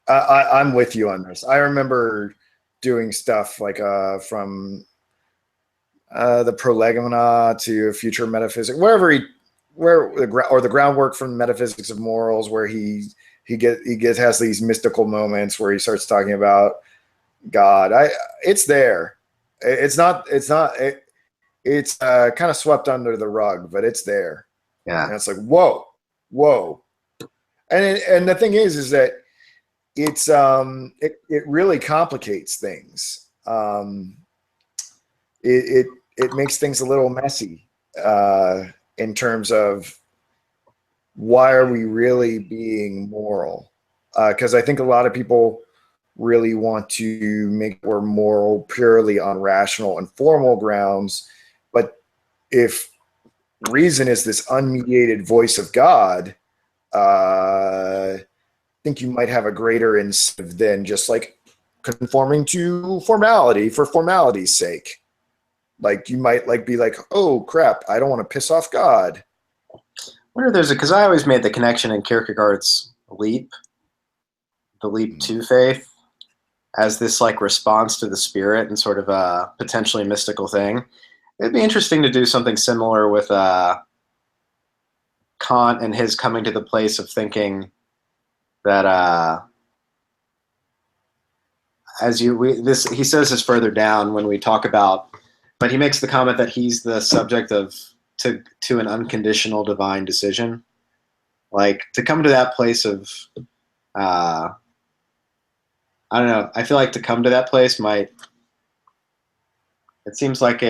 C: I'm with you on this. I remember doing stuff like from the Prolegomena to Future Metaphysics, the groundwork from Metaphysics of Morals, where he has these mystical moments where he starts talking about God. It's there. It's kind of swept under the rug, but it's there.
B: Yeah.
C: And it's like, whoa. And the thing is that it's it really complicates things. It makes things a little messy. in terms of why are we really being moral? Because I think a lot of people really want to make we're moral purely on rational and formal grounds. But if reason is this unmediated voice of God, I think you might have a greater incentive than just like conforming to formality for formality's sake. Like you might like be like, oh crap, I don't want to piss off God.
B: I wonder if because I always made the connection in Kierkegaard's Leap, the leap to faith, as this like response to the spirit and sort of a potentially mystical thing. It'd be interesting to do something similar with Kant and his coming to the place of thinking that he says this further down when we talk about, but he makes the comment that he's the subject of to an unconditional divine decision. Like to come to that place of I don't know. I feel like to come to that place seems like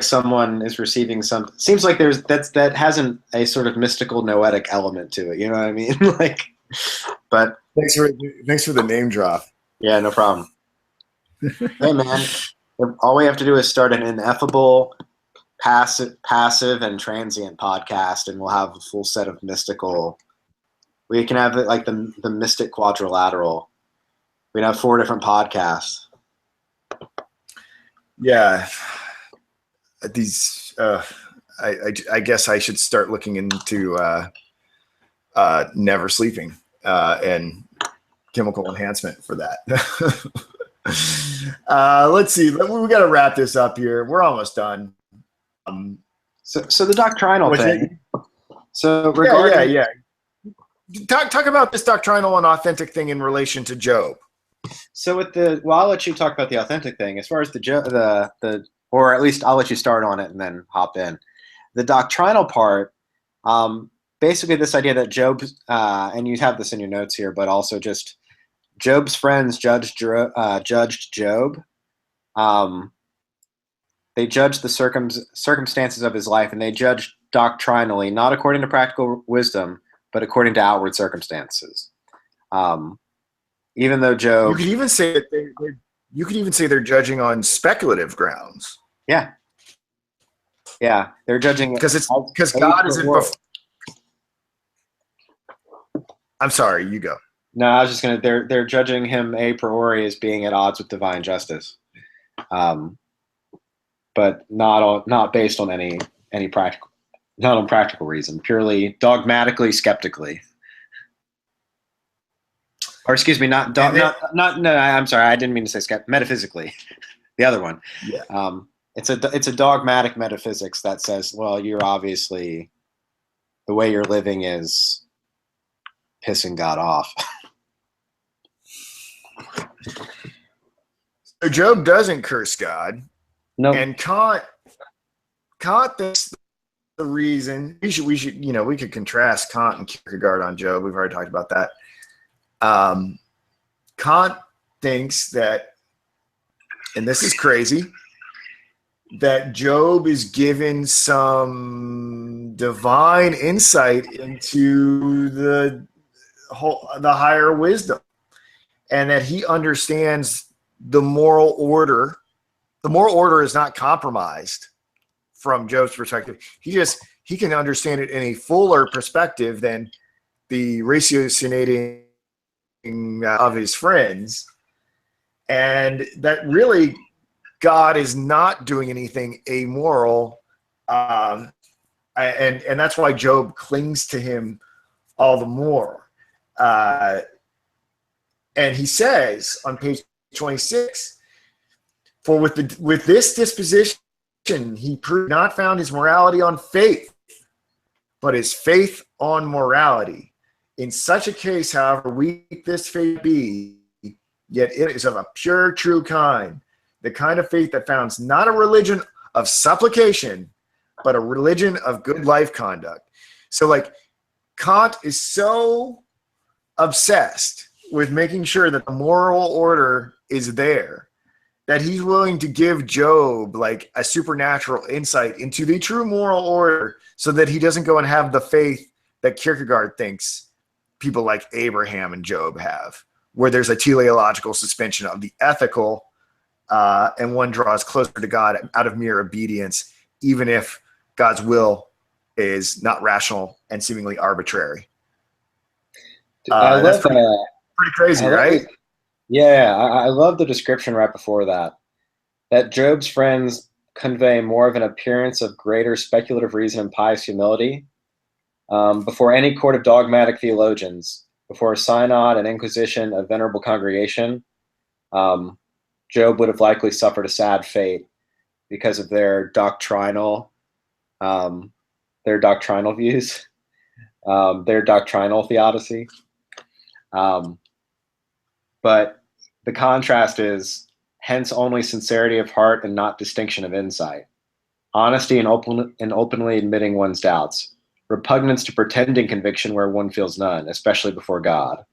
B: someone is receiving seems like that hasn't a sort of mystical noetic element to it. You know what I mean? Like, but
C: thanks for the name drop.
B: Yeah, no problem. Hey man, all we have to do is start an ineffable, passive and transient podcast, and we'll have a full set of mystical. We can have like the mystic quadrilateral. We'd have 4 different podcasts.
C: Yeah. These I guess I should start looking into never sleeping and chemical enhancement for that. Let's see. We got to wrap this up here. We're almost done.
B: So the doctrinal thing. So regarding
C: yeah. Talk about this doctrinal and authentic thing in relation to Job.
B: So I'll let you talk about the authentic thing. As far as or at least I'll let you start on it and then hop in. The doctrinal part, basically this idea that Job, and you have this in your notes here, but also just Job's friends judged Job. They judged the circumstances of his life, and they judged doctrinally, not according to practical wisdom, but according to outward circumstances. Even though Job,
C: you could even say that they're judging on speculative grounds.
B: Yeah, they're judging
C: because God isn't. I'm sorry, you go.
B: No, I was just gonna. They're judging him a priori as being at odds with divine justice, but not based on any practical, not on practical reason, purely dogmatically, skeptically. Or excuse me, no. I'm sorry, I didn't mean to say metaphysically. The other one.
C: Yeah.
B: It's a dogmatic metaphysics that says, well, you're obviously the way you're living is pissing God off.
C: So Job doesn't curse God.
B: No.
C: And Kant thinks the reason we should we could contrast Kant and Kierkegaard on Job. We've already talked about that. Kant thinks that, and this is crazy, that Job is given some divine insight into the higher wisdom, and that he understands the moral order. The moral order is not compromised from Job's perspective. He can understand it in a fuller perspective than the ratiocinating of his friends, and that really God is not doing anything amoral, and that's why Job clings to him all the more. And he says on page 26, for with this disposition he not found his morality on faith, but his faith on morality. In such a case, however weak this faith be, yet it is of a pure, true kind, the kind of faith that founds not a religion of supplication, but a religion of good life conduct. So like Kant is so obsessed with making sure that the moral order is there that he's willing to give Job like a supernatural insight into the true moral order so that he doesn't go and have the faith that Kierkegaard thinks people like Abraham and Job have, where there's a teleological suspension of the ethical, and one draws closer to God out of mere obedience, even if God's will is not rational and seemingly arbitrary.
B: I love
C: that's pretty crazy, right?
B: Yeah, I love the description right before that. That Job's friends convey more of an appearance of greater speculative reason and pious humility. Before any court of dogmatic theologians, before a synod, an inquisition, a venerable congregation, Job would have likely suffered a sad fate because of their doctrinal views, their doctrinal theodicy. But the contrast is, hence only sincerity of heart and not distinction of insight, honesty and openly admitting one's doubts, repugnance to pretending conviction where one feels none, especially before God.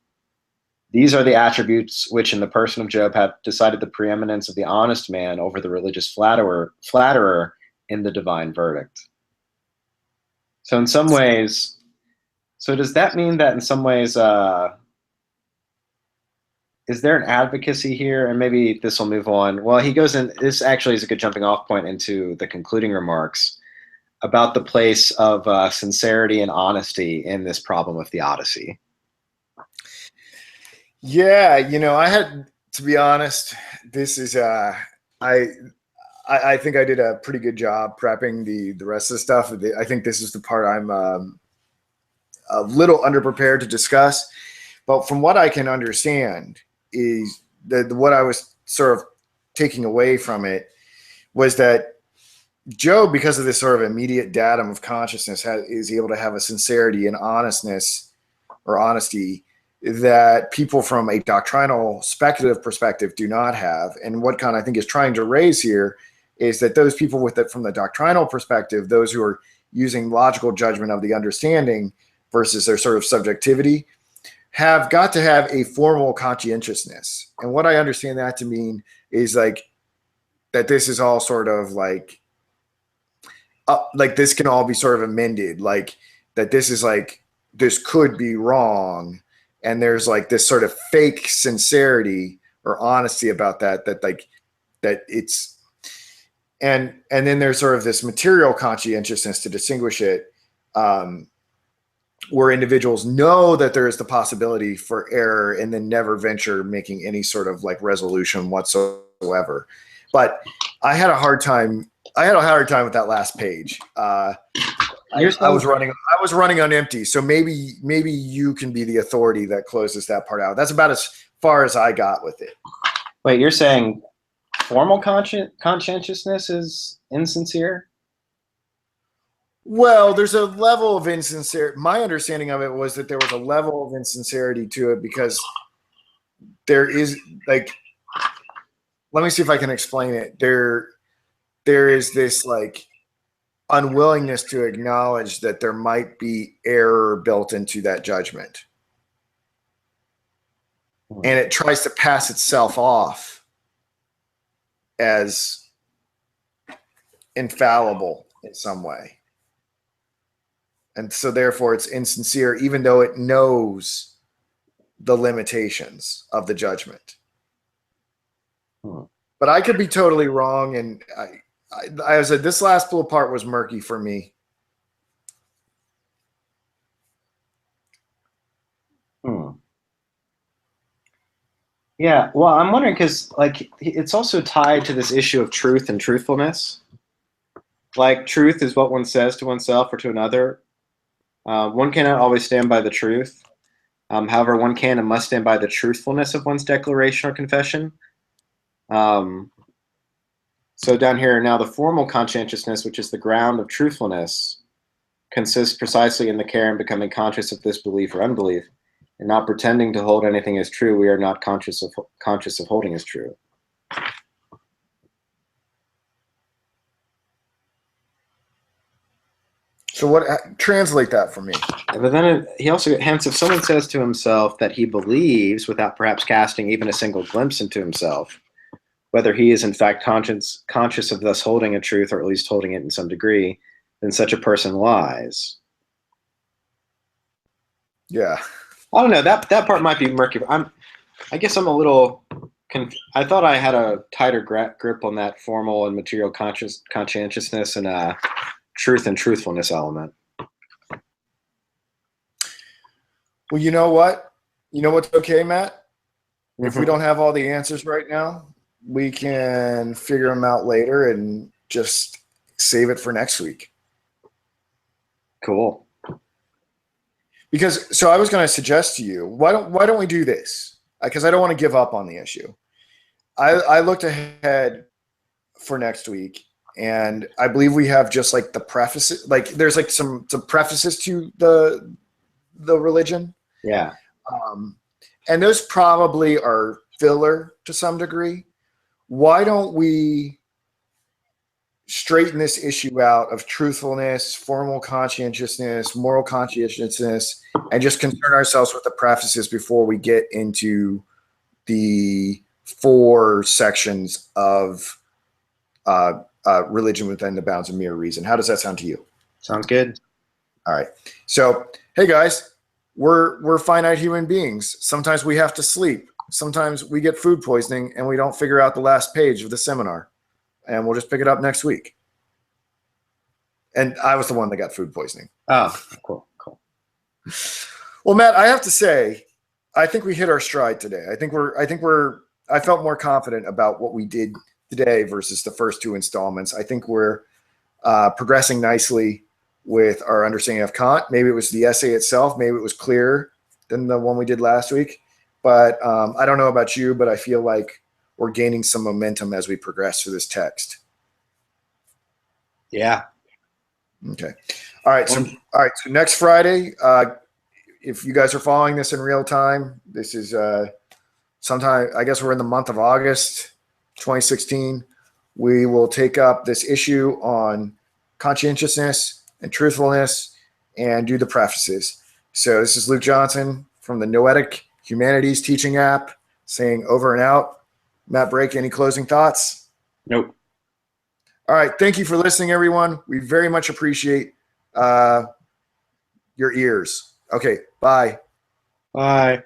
B: These are the attributes which in the person of Job have decided the preeminence of the honest man over the religious flatterer in the divine verdict. So in some ways, so does that mean that in some ways, is there an advocacy here? And maybe this will move on. Well, he goes in, this actually is a good jumping off point into the concluding remarks about the place of sincerity and honesty in this problem of theodicy.
C: Yeah, I had to be honest. This is I think I did a pretty good job prepping the rest of the stuff. I think this is the part I'm a little underprepared to discuss. But from what I can understand, is that what I was sort of taking away from it was that Job, because of this sort of immediate datum of consciousness, is able to have a sincerity and honesty that people from a doctrinal speculative perspective do not have. And what Kant, I think, is trying to raise here is that those people from the doctrinal perspective, those who are using logical judgment of the understanding versus their sort of subjectivity, have got to have a formal conscientiousness. And what I understand that to mean is like that this is all sort of like this can all be sort of amended, like that this is like, this could be wrong. And there's like this sort of fake sincerity or honesty about that it's, and then there's sort of this material conscientiousness to distinguish it, where individuals know that there is the possibility for error and then never venture making any sort of like resolution whatsoever. But I had a hard time with that last page. I was running on empty. So maybe you can be the authority that closes that part out. That's about as far as I got with it.
B: Wait, you're saying formal conscientiousness is insincere?
C: Well, there's a level of insincerity. My understanding of it was that there was a level of insincerity to it because there is like, let me see if I can explain it. There is this like unwillingness to acknowledge that there might be error built into that judgment. And it tries to pass itself off as infallible in some way. And so therefore it's insincere, even though it knows the limitations of the judgment. But I could be totally wrong. And I said, this last little part was murky for me.
B: Yeah, well, I'm wondering because like it's also tied to this issue of truth and truthfulness. Like truth is what one says to oneself or to another. One cannot always stand by the truth. However, one can and must stand by the truthfulness of one's declaration or confession. So down here now, the formal conscientiousness, which is the ground of truthfulness, consists precisely in the care and becoming conscious of this belief or unbelief, and not pretending to hold anything as true we are not conscious of holding as true.
C: So what? Translate that for me.
B: But then he also, hence, if someone says to himself that he believes without perhaps casting even a single glimpse into himself, whether he is in fact conscious of thus holding a truth, or at least holding it in some degree, then such a person lies.
C: Yeah.
B: I don't know. That part might be murky. I guess I'm a little. I thought I had a tighter grip on that formal and material conscientiousness and truth and truthfulness element.
C: Well, you know what? You know what's okay, Matt? If we
B: Mhm.
C: don't have all the answers right now, we can figure them out later and just save it for next week.
B: Cool.
C: Because so I was going to suggest to you, why don't we do this? Because I don't want to give up on the issue. I looked ahead for next week, and I believe we have just like the prefaces, like there's like some prefaces to the religion.
B: Yeah.
C: And those probably are filler to some degree. Why don't we straighten this issue out of truthfulness, formal conscientiousness, moral conscientiousness, and just concern ourselves with the prefaces before we get into the 4 sections of religion within the bounds of mere reason? How does that sound to you?
B: Sounds good.
C: All right. So, hey guys, we're finite human beings. Sometimes we have to sleep. Sometimes we get food poisoning and we don't figure out the last page of the seminar. And we'll just pick it up next week. And I was the one that got food poisoning.
B: Oh, cool.
C: Well, Matt, I have to say, I think we hit our stride today. I felt more confident about what we did today versus the first 2 installments. I think we're progressing nicely with our understanding of Kant. Maybe it was the essay itself. Maybe it was clearer than the one we did last week. But I don't know about you, but I feel like we're gaining some momentum as we progress through this text.
B: Yeah.
C: Okay. All right. So next Friday, if you guys are following this in real time, this is sometime, I guess we're in the month of August 2016. We will take up this issue on conscientiousness and truthfulness and do the prefaces. So this is Luke Johnson from the Noetic Humanities Teaching app saying over and out. Matt Brake, any closing thoughts?
B: Nope.
C: All right. Thank you for listening, everyone. We very much appreciate your ears. Okay. Bye.
B: Bye.